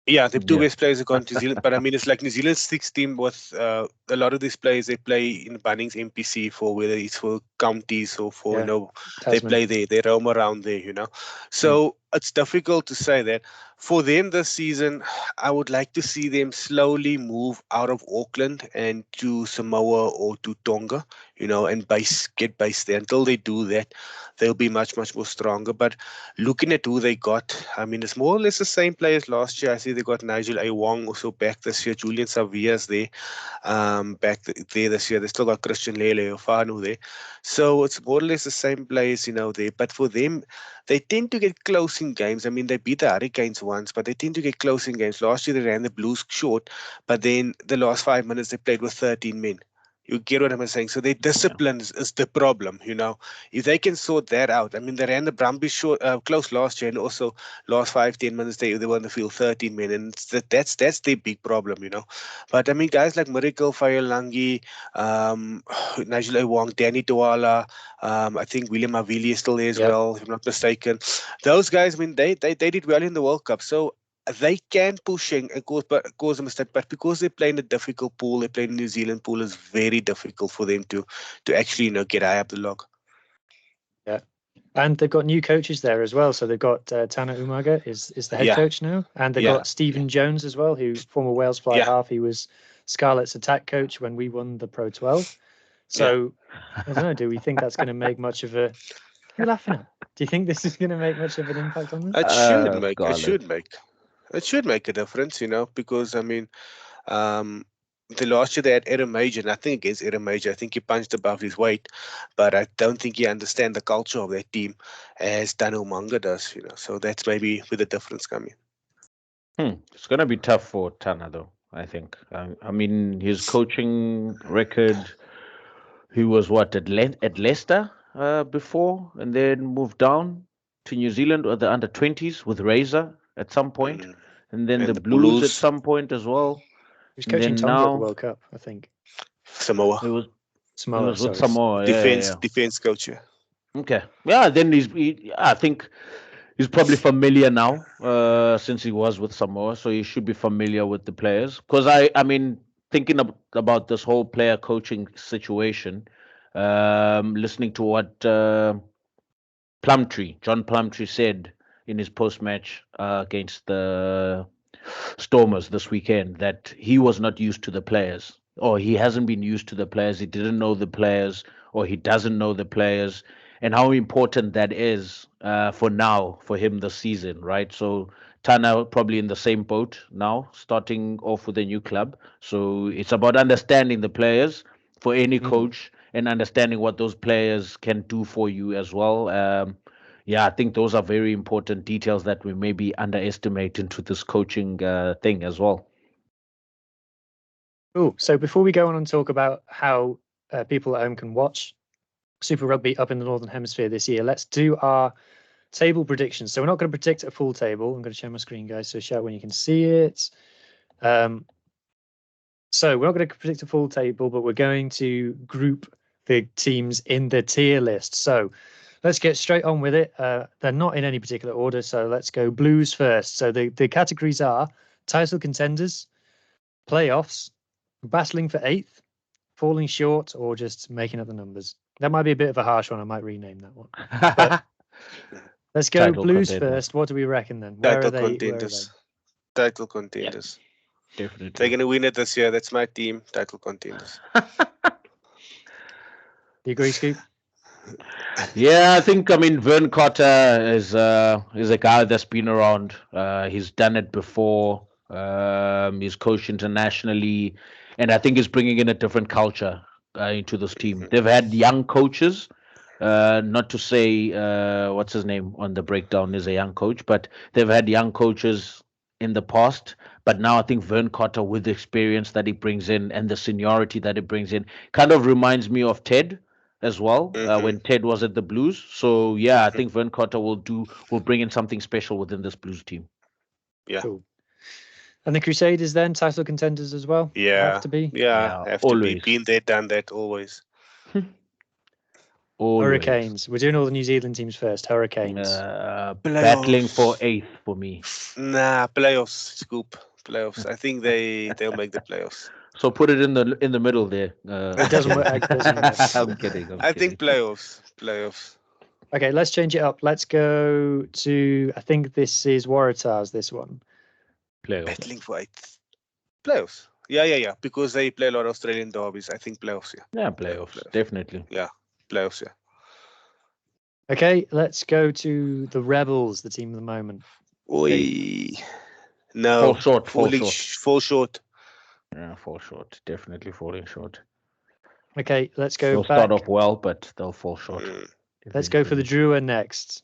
Yeah, the two best players have gone to New Zealand, but I mean, it's like New Zealand's sixth team with a lot of these players, they play in Bunnings MPC for whether it's for counties or for, you know, Tasman. They play there, they roam around there, you know. So it's difficult to say that. For them this season, I would like to see them slowly move out of Auckland and to Samoa or to Tonga, you know, and get based there. Until they do that, they'll be much, much more stronger. But looking at who they got, I mean, it's more or less the same players last year. I see they got Nigel A. Wong also back this year. Julian Savia's there, back there this year. They still got Christian Lele Ofanu there. So it's more or less the same players, you know, there. But for them, they tend to get close in games. I mean, they beat the Hurricanes once, but they tend to get close in games. Last year, they ran the Blues short, but then the last 5 minutes, they played with 13 men. You get what I'm saying? So their discipline is the problem, you know. If they can sort that out, I mean, they ran the Brumbies short, close last year, and also last 5-10 minutes they were on the field 13 men, and that's their big problem, you know. But I mean, guys like Miracle, Faialangi, Nigel Wong, Danny Tuala, I think William Avili is still there as well, if I'm not mistaken. Those guys, I mean, they did well in the World Cup, so they can push and cause a mistake, but because they play in a difficult pool, they play in the New Zealand pool, it's very difficult for them to actually, you know, get high up the log. Yeah. And they've got new coaches there as well. So they've got Tana Umaga is the head coach now. And they've got Stephen Jones as well, who former Wales fly half. He was Scarlet's attack coach when we won the Pro 12. So I don't know, do we think that's going to make much of a... What are you laughing at? Do you think this is going to make much of an impact on them? It should make a difference, because I mean, the last year they had Aaron Major, and I think against Aaron Major, I think he punched above his weight, but I don't think he understands the culture of that team as Dan Umanga does, So that's maybe where the difference coming. It's going to be tough for Tana, though, I think. I mean, his coaching record, he was at Leicester before, and then moved down to New Zealand or the under-20s with Razor at some point, and then the Blues at some point as well. He was coaching Tonga at the World Cup, I think. Samoa. It was Samoa. With Samoa. Defense coach. Yeah. Okay. Yeah. Then I think he's probably familiar now, since he was with Samoa, so he should be familiar with the players. Because I mean, thinking about this whole player coaching situation, listening to what John Plumtree said in his post-match against the Stormers this weekend, that he was not used to the players, or he hasn't been used to the players. He didn't know the players, or he doesn't know the players, and how important that is for him this season, right? So Tana probably in the same boat now, starting off with a new club. So it's about understanding the players for any coach and understanding what those players can do for you as well. I think those are very important details that we maybe underestimate into this coaching thing as well. Cool. So before we go on and talk about how people at home can watch Super Rugby up in the Northern Hemisphere this year, let's do our table predictions. So we're not going to predict a full table. I'm going to share my screen, guys, so shout when you can see it. So we're not going to predict a full table, but we're going to group the teams in the tier list. So let's get straight on with it. They're not in any particular order, so let's go Blues first. So the categories are title contenders, playoffs, battling for 8th, falling short, or just making up the numbers. That might be a bit of a harsh one. I might rename that one. But let's go title Blues contenders first. What do we reckon then? Where are they? Title contenders. Yeah, definitely. They're going to win it this year. That's my team. Title contenders. You agree, Scoop? Yeah, I think, Vern Cotter is a guy that's been around. He's done it before. He's coached internationally, and I think he's bringing in a different culture into this team. They've had young coaches. Not to say what's his name on the breakdown is a young coach, but they've had young coaches in the past. But now I think Vern Cotter, with the experience that he brings in and the seniority that he brings in, kind of reminds me of Ted as well, when Ted was at the Blues. So I think Vern Cotter will bring in something special within this Blues team. Yeah. Cool. And the Crusaders then, title contenders as well? Yeah. Have to be? Yeah, have always. To be. Been there, done that, always. Hurricanes. We're doing all the New Zealand teams first. Hurricanes. Battling for 8th for me. Nah, playoffs, Scoop. Playoffs. I think they'll make the playoffs. So put it in the middle there. It doesn't work. I'm kidding. I think playoffs. Okay, let's change it up. Let's go to, I think this is Waratahs, this one. Playoffs. Battling for 8th. Playoffs. Yeah. Because they play a lot of Australian derbies. I think playoffs, Yeah, playoffs. Definitely. Yeah, playoffs, yeah. Okay, let's go to the Rebels, the team of the moment. Oi. No. Fall short. Yeah, fall short. Definitely falling short. Okay, let's go They'll back. start off well, but they'll fall short. Let's go for the Drua next.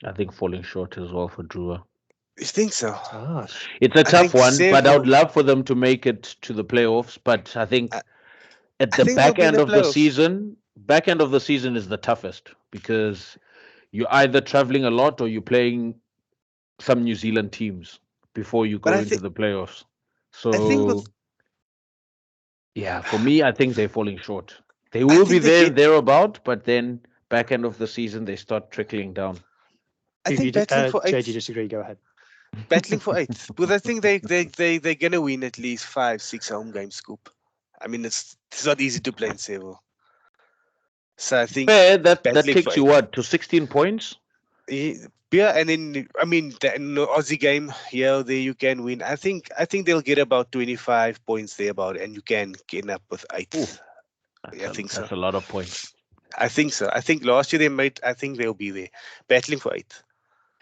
I think falling short as well for Drua. You think so? It's a tough one, but I would love for them to make it to the playoffs. But I think at the back end of the season is the toughest, because you're either traveling a lot or you're playing some New Zealand teams before you go into the playoffs. So for me, I think they're falling short. They will be thereabout, but then back end of the season they start trickling down. I think battling for 8th. Jade, you disagree? Go ahead. Battling for 8th, but I think they're gonna win at least 5-6 home games, Scoop. I mean, it's not easy to play in Seville. So I think Fair, that battling takes for you what to 16 points. yeah, and then I mean the Aussie game here, there you can win. I think they'll get about 25 points there about, and you can get up with 8. Ooh, I think so. That's a lot of points. I think so. I think last year they made. I think they'll be there battling for 8.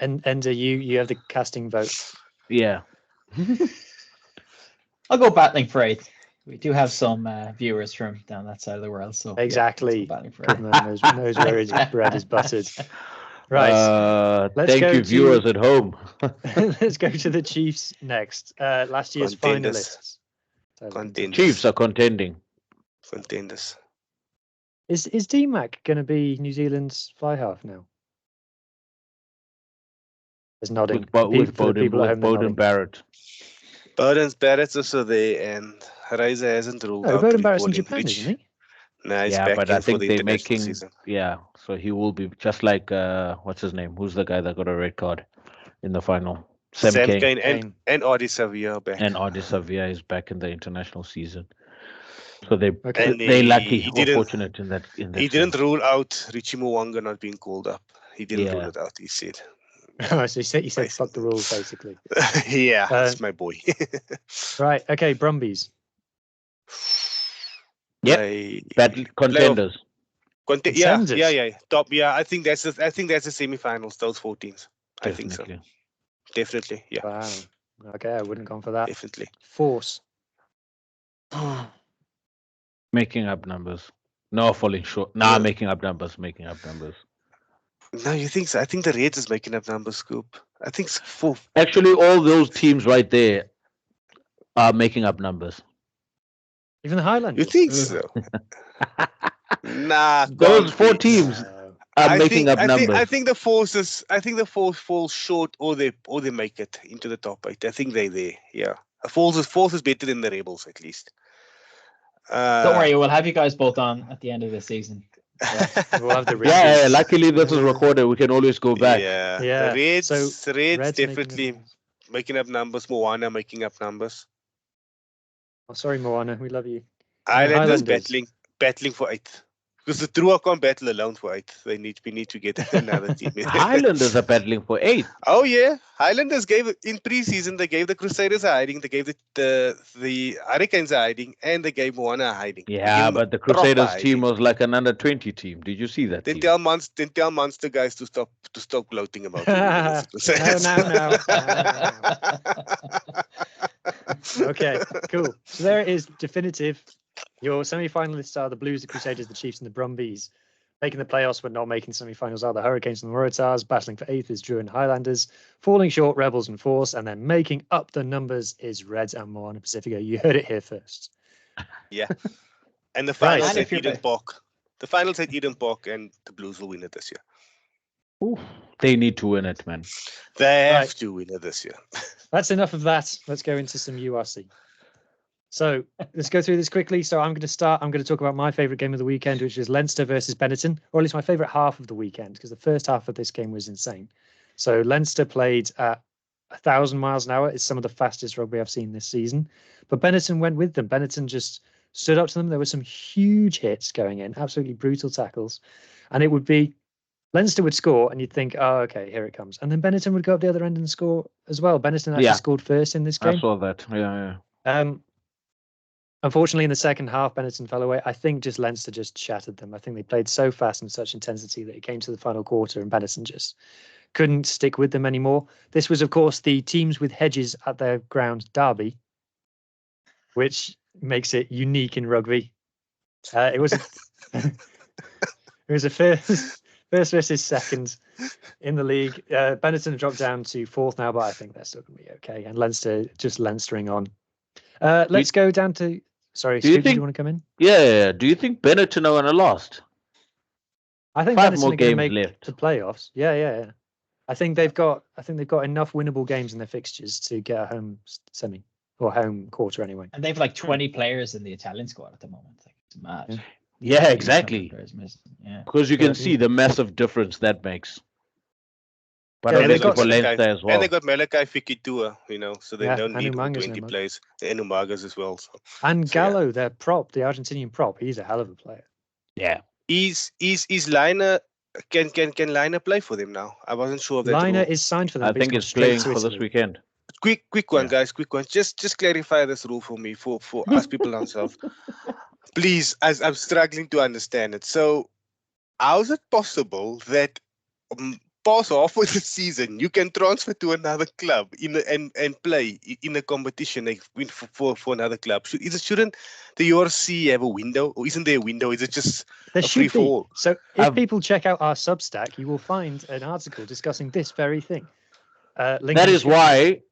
And you have the casting vote. Yeah. I'll go battling for 8th. We do have some viewers from down that side of the world, so Exactly. Yeah, battling for Good 8th. man knows where his bread is buttered. Right. Let's thank go you, to- viewers at home. Let's go to the Chiefs next. Last year's Contenders. finalists. Contenders. Chiefs are contending. Contenders. Is DMAC going to be New Zealand's fly half now? There's nodding. With For the people at home, they're Bowden nodding. Barrett. Barrett's also there, and Reiser hasn't ruled Oh, out Bowden Barrett's in recalling Japan, Rich. isn't he? Nah, he's Yeah, back but in I think for the they're international making. season. Yeah, so he will be just like what's his name? Who's the guy that got a red card in the final? Sam Kane. Kane and Adi Savia are back. And Adi Savia is back in the international season. So they Okay. And they lucky he or didn't- fortunate in that. He didn't rule out Richie Mwanga not being called up. He didn't rule Yeah. it out. He said, Oh, so he said fuck the rules, basically. "Yeah, that's my boy." Right. Okay. Brumbies. Yep. They- Contenders. Contenders. Yeah. Top. Yeah, I think that's the semi-finals. Those 4 teams. I think so. Definitely. Definitely. Yeah. Wow. Okay, I wouldn't gone for that. Definitely. Force. Making up numbers. No, falling short. Nah, making up numbers. Making up numbers. No, you think so? I think the Reds is making up numbers, Scoop. I think it's 4. Actually, all those teams right there are making up numbers. Even the Highlanders. You think so? Nah. Those can't 4 be. teams No. are making up I numbers. think the forces. I think the force falls short, or they make it into the top 8. I think they're there. Yeah, force is better than the Rebels at least. Don't worry, we'll have you guys both on at the end of the season. We'll have the Yeah, Reds. luckily this is recorded. We can always go back. Yeah, Yeah, The Reds, so Reds Reds making definitely up numbers. making up numbers. Moana making up numbers. Oh, sorry, Moana. We love you. Islanders Highlanders. battling for 8. Because the Drua can't battle alone for 8. We need to get another team. Highlanders are battling for 8. Oh yeah, Highlanders gave in preseason. They gave the Crusaders a hiding. They gave the Hurricanes a hiding, and they gave Moana a hiding. They Yeah, gave but the proper Crusaders hiding. team was like an under 20 team. Did you see that? Then team? tell Monster guys to stop gloating about it. No. Okay, cool. So there it is, definitive. Your semi-finalists are the Blues, the Crusaders, the Chiefs, and the Brumbies. Making the playoffs but not making semi-finals are the Hurricanes and the Waratahs. Battling for 8th is Drua and Highlanders. Falling short, Rebels and Force. And then making up the numbers is Reds and Moana Pacifica. You heard it here first. Yeah, and the final Right. said Eden Park. The final said Eden Park, and the Blues will win it this year. Oof, they need to win it, man. They have Right. to win it this year. That's enough of that. Let's go into some URC. So let's go through this quickly. So I'm going to start. I'm going to talk about my favourite game of the weekend, which is Leinster versus Benetton, or at least my favourite half of the weekend, because the first half of this game was insane. So Leinster played at 1,000 miles an hour. It's some of the fastest rugby I've seen this season. But Benetton went with them. Benetton just stood up to them. There were some huge hits going in, absolutely brutal tackles. And it would be Leinster would score, and you'd think, oh, okay, here it comes. And then Benetton would go up the other end and score as well. Benetton actually scored first in this game. I saw that. Yeah. Unfortunately, in the second half, Benetton fell away. I think just Leinster just shattered them. I think they played so fast and such intensity that it came to the final quarter and Benetton just couldn't stick with them anymore. This was, of course, the teams with hedges at their ground derby, which makes it unique in rugby. It was a first versus second in the league. Benetton have dropped down to 4th now, but I think they're still going to be okay. And Leinster just Leinstering on. Let's go down to. Sorry, Scoop, do you want to come in? Yeah. Do you think Benetton are going to last? I think 5 Benetton more are going to games make left. the playoffs. Yeah. I think they've got enough winnable games in their fixtures to get a home semi or home quarter anyway. And they've like 20 players in the Italian squad at the moment. Like, it's mad. Yeah, exactly. Yeah. Because you can see the massive difference that makes. But Yeah, obviously they've got for Leinster as well. And they got Malachi Fikitua, so they Yeah, don't and need all Umanga's 20 no players. And Umagas as well. So. And So, yeah. Gallo, their prop, the Argentinian prop, he's a hell of a player. Yeah. Is Liner can Liner play for them now? I wasn't sure of that Liner rule. is signed for them. I but he's think gone it's straight playing to for this Italy. weekend. Quick one, Yeah. guys. Quick one. Just clarify this rule for me, for us people ourselves, please. As I'm struggling to understand it. So, how is it possible that past half of the season you can transfer to another club and play in a competition like for another club? Shouldn't the URC have a window, or isn't there a window? Is it just There a free should for be. all? So if people check out our Substack, you will find an article discussing this very thing. Link That in is description. why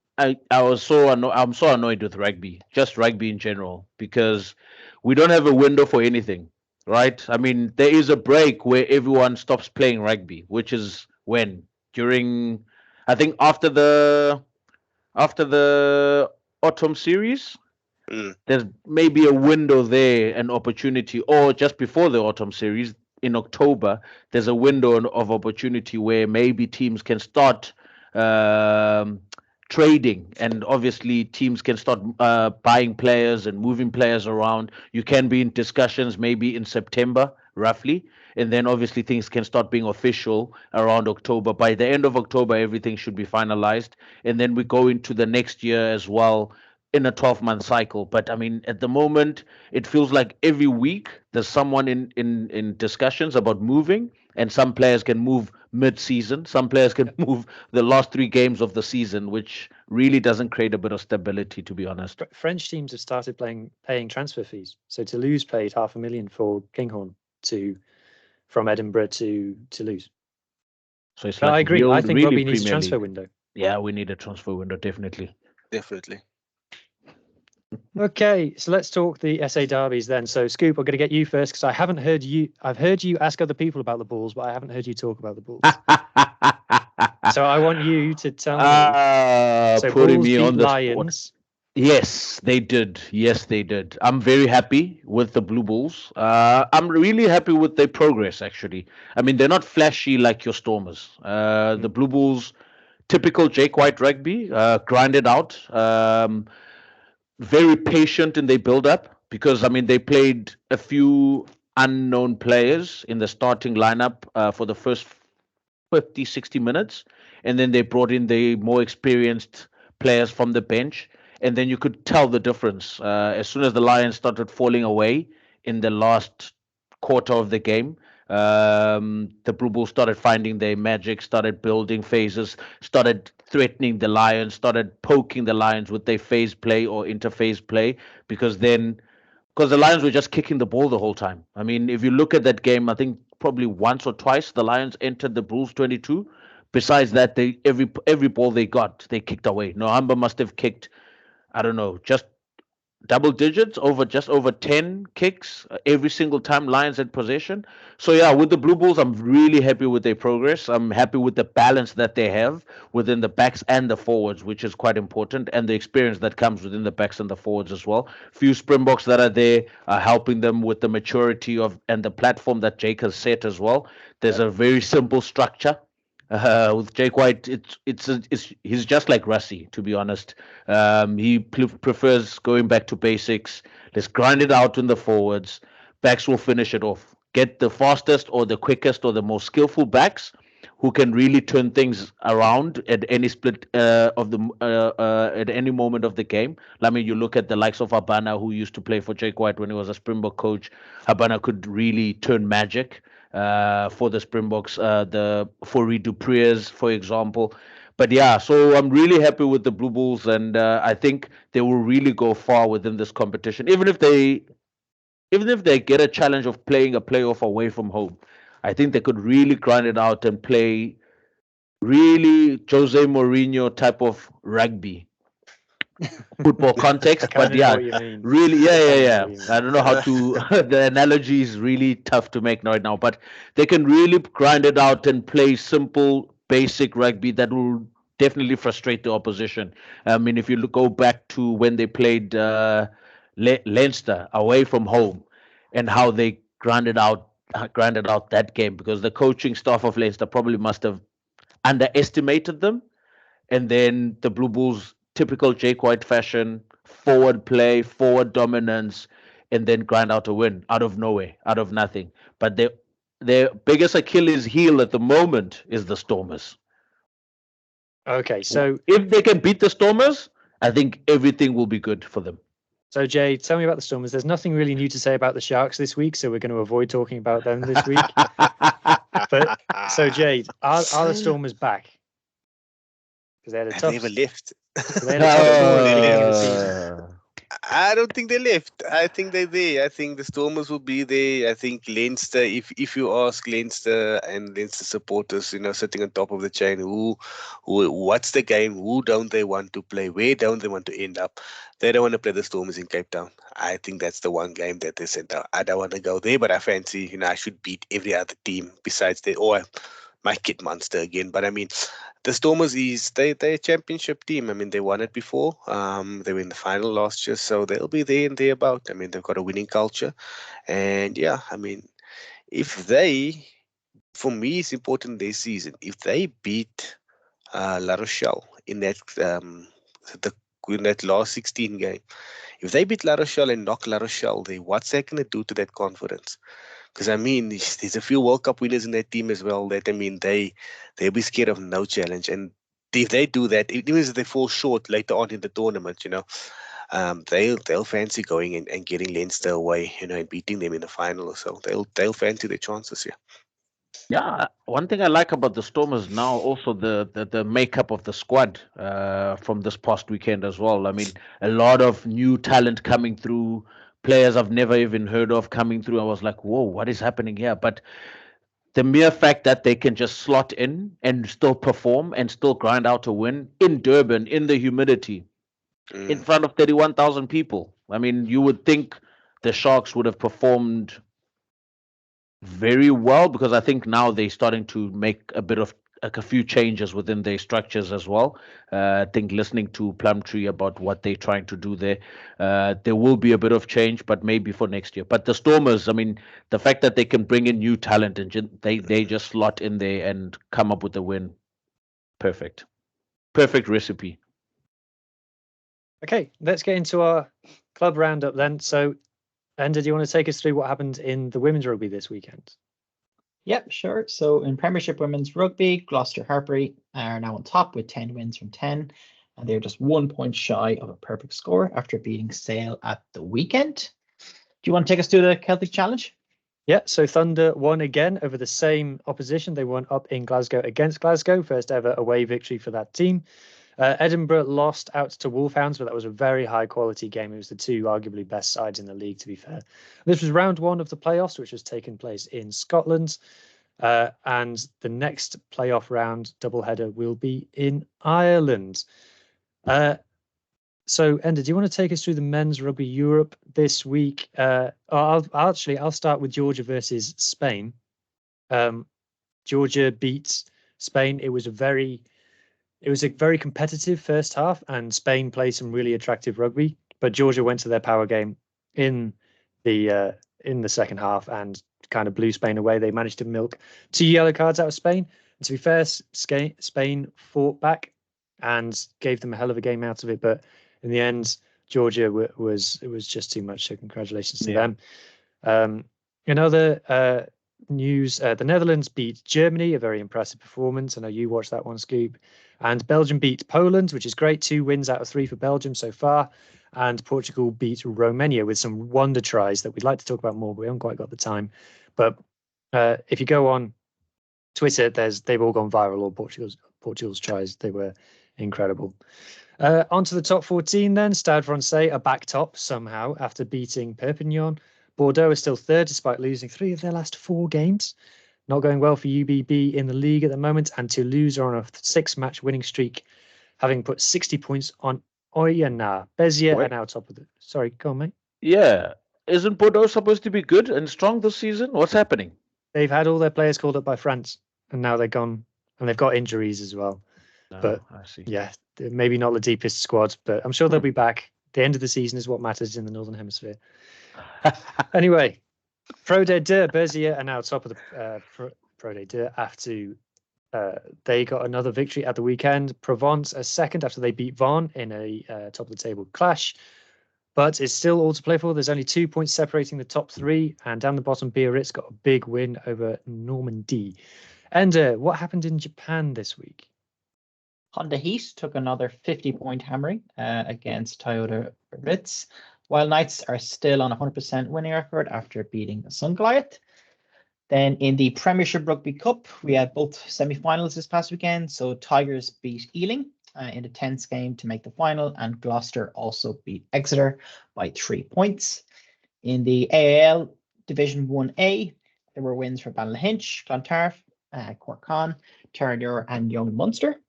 I'm so annoyed with rugby, just rugby in general, because we don't have a window for anything, right? I mean, there is a break where everyone stops playing rugby, which is when during, I think after the autumn series, Mm. there's maybe a window there, an opportunity, or just before the autumn series in October, there's a window of opportunity where maybe teams can start um, trading, and obviously teams can start buying players and moving players around. You can be in discussions maybe in September, roughly. And then obviously things can start being official around October. By the end of October, everything should be finalized. And then we go into the next year as well in a 12-month cycle. But I mean, at the moment, it feels like every week there's someone in discussions about moving, and some players can move mid-season, some players can move the last 3 games of the season, which really doesn't create a bit of stability, to be honest. French teams have started paying transfer fees. So Toulouse paid $500,000 for Kinghorn from Edinburgh to Toulouse. So it's But like I agree. I think really rugby needs a Premier transfer League. window. Yeah, we need a transfer window, definitely. Definitely. Okay, so let's talk the SA derbies then. So Scoop, I'm going to get you first because I haven't heard you. I've heard you ask other people about the Bulls, but I haven't heard you talk about the Bulls. So I want you to tell me. So Putting Bulls me beat on the spot. Lions. Yes, they did. Yes, they did. I'm very happy with the Blue Bulls. I'm really happy with their progress, actually. I mean, they're not flashy like your Stormers. The Blue Bulls, typical Jake White rugby, grinded out. Very patient in their build up because, I mean, they played a few unknown players in the starting lineup for the first 50, 60 minutes. And then they brought in the more experienced players from the bench. And then you could tell the difference. As soon as the Lions started falling away in the last quarter of the game, the Blue Bulls started finding their magic, started building phases, started threatening the Lions, started poking the Lions with their phase play or interphase play, because the Lions were just kicking the ball the whole time. I mean, if you look at that game, I think probably once or twice the Lions entered the Bulls 22. Besides that, every ball they got, they kicked away. Nohamba must have kicked, I don't know, just double digits, just over 10 kicks every single time Lions had possession. So yeah, with the Blue Bulls, I'm really happy with their progress. I'm happy with the balance that they have within the backs and the forwards, which is quite important, and the experience that comes within the backs and the forwards as well. Few Springboks that are there are helping them with the maturity of and the platform that Jake has set as well. There's a very simple structure. With Jake White, he's just like Russie, to be honest. He prefers going back to basics. Let's grind it out in the forwards. Backs will finish it off. Get the fastest or the quickest or the most skillful backs who can really turn things around at any split at any moment of the game. I mean, you look at the likes of Habana, who used to play for Jake White when he was a Springbok coach. Habana could really turn magic for the Springboks. The Fourie Dupreez, for example. But yeah, so I'm really happy with the Blue Bulls, and I think they will really go far within this competition, even if they get a challenge of playing a playoff away from home. I think they could really grind it out and play really Jose Mourinho type of rugby, football context. I kind But of know yeah, what you mean. really, I know yeah. what you mean. I don't know how to. The analogy is really tough to make right now, but they can really grind it out and play simple, basic rugby that will definitely frustrate the opposition. I mean, if you go back to when they played Leinster away from home, and how they grinded out that game, because the coaching staff of Leinster probably must have underestimated them. And then the Blue Bulls, typical Jake White fashion, forward play, forward dominance, and then grind out a win out of nowhere, out of nothing. But their biggest Achilles heel at the moment is the Stormers. Okay, so if they can beat the Stormers, I think everything will be good for them. So, Jay, tell me about the Stormers. There's nothing really new to say about the Sharks this week, so we're going to avoid talking about them this week. But so, Jade, are the Stormers back? Because they had a Have tough. they ever left? They had a tough score at the beginning of the season. I don't think they left. I think they're there. I think the Stormers will be there. I think Leinster, if you ask Leinster and Leinster supporters, sitting on top of the chain, who what's the game? Who don't they want to play? Where don't they want to end up? They don't want to play the Stormers in Cape Town. I think that's the one game that they said, I don't want to go there, but I fancy, I should beat every other team besides or I might get Munster again. But I mean, the Stormers they're a championship team. I mean, they won it before. They were in the final last year, so they'll be there and thereabout. I mean, they've got a winning culture, and yeah, I mean, for me, it's important this season. If they beat La Rochelle in that last 16 game, if they beat La Rochelle and knock La Rochelle there, what's that going to do to that confidence? Because I mean, there's a few World Cup winners in that team as well. That I mean, they'll be scared of no challenge, and if they do that, even if they fall short later on in the tournament, they'll fancy going and getting Leinster away, and beating them in the final or so. They'll fancy their chances, yeah. Yeah, one thing I like about the Stormers now, also the makeup of the squad from this past weekend as well. I mean, a lot of new talent coming through, players I've never even heard of coming through. I was like, whoa, what is happening here? But the mere fact that they can just slot in and still perform and still grind out a win in Durban, in the humidity, in front of 31,000 people. I mean, you would think the Sharks would have performed very well, because I think now they're starting to make a few changes within their structures as well. I think listening to Plumtree about what they're trying to do there, there will be a bit of change, but maybe for next year. But the Stormers, I mean, the fact that they can bring in new talent and they just slot in there and come up with a win, perfect recipe. Okay, let's get into our club roundup then. So, Enda, do you want to take us through what happened in the women's rugby this weekend? Yep, sure. So in Premiership Women's Rugby, Gloucester Hartpury are now on top with 10 wins from 10, and they're just 1 point shy of a perfect score after beating Sale at the weekend. Do you want to take us through the Celtic Challenge? Yeah, so Thunder won again over the same opposition. They won up in Glasgow against Glasgow, first ever away victory for that team. Edinburgh lost out to Wolfhounds, but that was a very high quality game. It was the two arguably best sides in the league, to be fair. This was round one of the playoffs, which was taking place in Scotland. And the next playoff round doubleheader will be in Ireland. So, Enda, do you want to take us through the men's rugby Europe this week? I'll start with Georgia versus Spain. Georgia beat Spain. It was a very competitive first half, and Spain played some really attractive rugby. But Georgia went to their power game in the second half and kind of blew Spain away. They managed to milk 2 yellow cards out of Spain. And to be fair, Spain fought back and gave them a hell of a game out of it. But in the end, Georgia it was just too much. So congratulations to them. In other news, the Netherlands beat Germany, a very impressive performance. I know you watched that one, Scoop. And Belgium beat Poland, which is great. 2 wins out of 3 for Belgium so far. And Portugal beat Romania with some wonder tries that we'd like to talk about more, but we haven't quite got the time. But if you go on Twitter, they've all gone viral, all Portugal's tries. They were incredible. On to the top 14 then. Stade Francais are back top somehow after beating Perpignan. Bordeaux is still third despite losing 3 of their last 4 games. Not going well for UBB in the league at the moment, and Toulouse are on a 6-match winning streak, having put 60 points on Oyonnax. Beziers are now top of the... Sorry, go on, mate. Yeah. Isn't Bordeaux supposed to be good and strong this season? What's happening? They've had all their players called up by France, and now they're gone, and they've got injuries as well. But I see. Yeah, maybe not the deepest squad, but I'm sure they'll be back. The end of the season is what matters in the Northern Hemisphere. Anyway, Pro D2, Beziers are now top of the Pro D2 after they got another victory at the weekend. Provence are second after they beat Vaughan in a top of the table clash. but it's still all to play for. There's only 2 points separating the top three, and down the bottom, Biarritz got a big win over Normandy. And what happened in Japan this week? Honda Heat took another 50-point hammering against Toyota Ritz, while Knights are still on a 100% winning record after beating Sungoliath. Then in the Premiership Rugby Cup, we had both semi-finals this past weekend. So Tigers beat Ealing in the 10th game to make the final, and Gloucester also beat Exeter by 3 points. In the AAL Division 1A, there were wins for Ballyhinch, Clontarf, Cork Con, Terranure and Young Munster.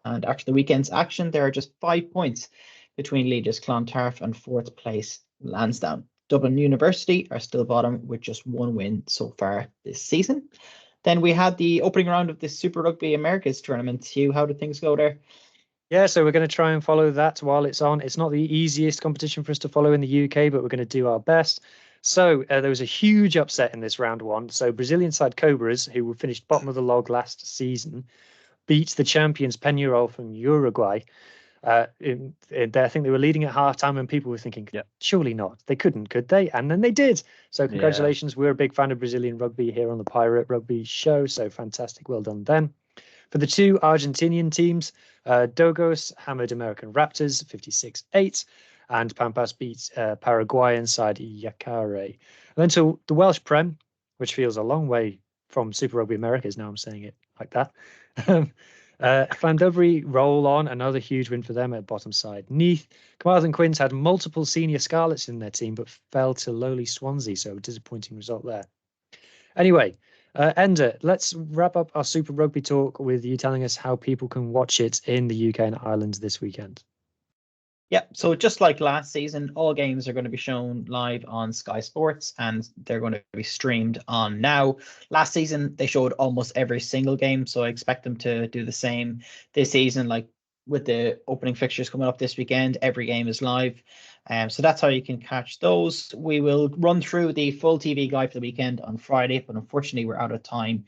And after the weekend's action, there are just 5 points between leaders Clontarf and 4th place Lansdowne. Dublin University are still bottom with just 1 win so far this season. Then we had the opening round of the Super Rugby Americas tournament. Hugh, how did things go there? Yeah, so we're going to try and follow that while it's on. It's not the easiest competition for us to follow in the UK, but we're going to do our best. So there was a huge upset in this round one. So Brazilian side Cobras, who finished bottom of the log last season, beat the champions Peñarol from Uruguay. I think they were leading at halftime, and people were thinking, surely not. They couldn't, could they? And then they did. So congratulations. We're a big fan of Brazilian rugby here on the Pirate Rugby Show. So fantastic. Well done them. For the two Argentinian teams, Dogos hammered American Raptors 56-8, and Pampas beat Paraguayan side Yacare. And then to the Welsh Prem, which feels a long way from Super Rugby Americas. Now I'm saying it like that. Llandudno roll on, another huge win for them at bottom side. Neath, Carmarthen Quins had multiple senior Scarlets in their team, but fell to lowly Swansea, so a disappointing result there. Anyway, Enda, let's wrap up our Super Rugby talk with you telling us how people can watch it in the UK and Ireland this weekend. Yeah, so just like last season, all games are going to be shown live on Sky Sports, and they're going to be streamed on Now. Last season, they showed almost every single game, so I expect them to do the same this season. Like with the opening fixtures coming up this weekend, every game is live. So that's how you can catch those. We will run through the full TV guide for the weekend on Friday, but unfortunately, we're out of time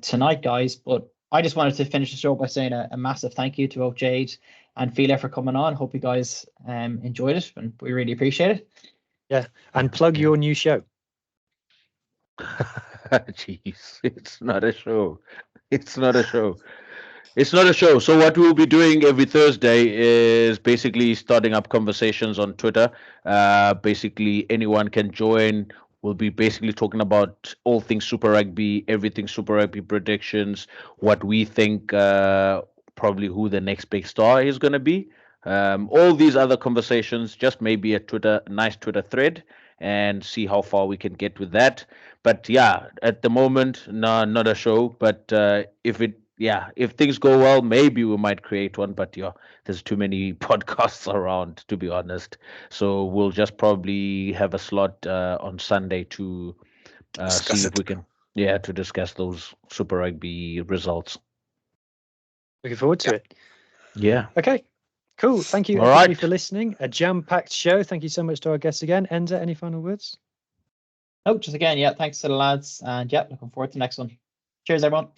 tonight, guys. But I just wanted to finish the show by saying a massive thank you to both Jade and Fila for coming on. Hope you guys enjoyed it, and we really appreciate it. Yeah, and plug your new show. Jeez, it's not a show. It's not a show. It's not a show. So what we'll be doing every Thursday is basically starting up conversations on Twitter. Basically, anyone can join. We'll be basically talking about all things Super Rugby, everything Super Rugby predictions, what we think, probably who the next big star is going to be. All these other conversations, just maybe a nice Twitter thread, and see how far we can get with that. But yeah, at the moment, no, not a show. But if things go well, maybe we might create one. But there's too many podcasts around, to be honest. So we'll just probably have a slot on Sunday to see if we can, to discuss those Super Rugby results. Looking forward to it. Yeah. Okay. Cool. Thank you, everybody, for listening. A jam-packed show. Thank you so much to our guests again. Enda, any final words? No, just again, thanks to the lads, and looking forward to the next one. Cheers, everyone.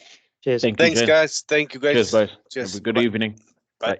Cheers. Thanks, guys. Thank you, guys. Cheers, guys. Cheers. Have a good evening. Bye.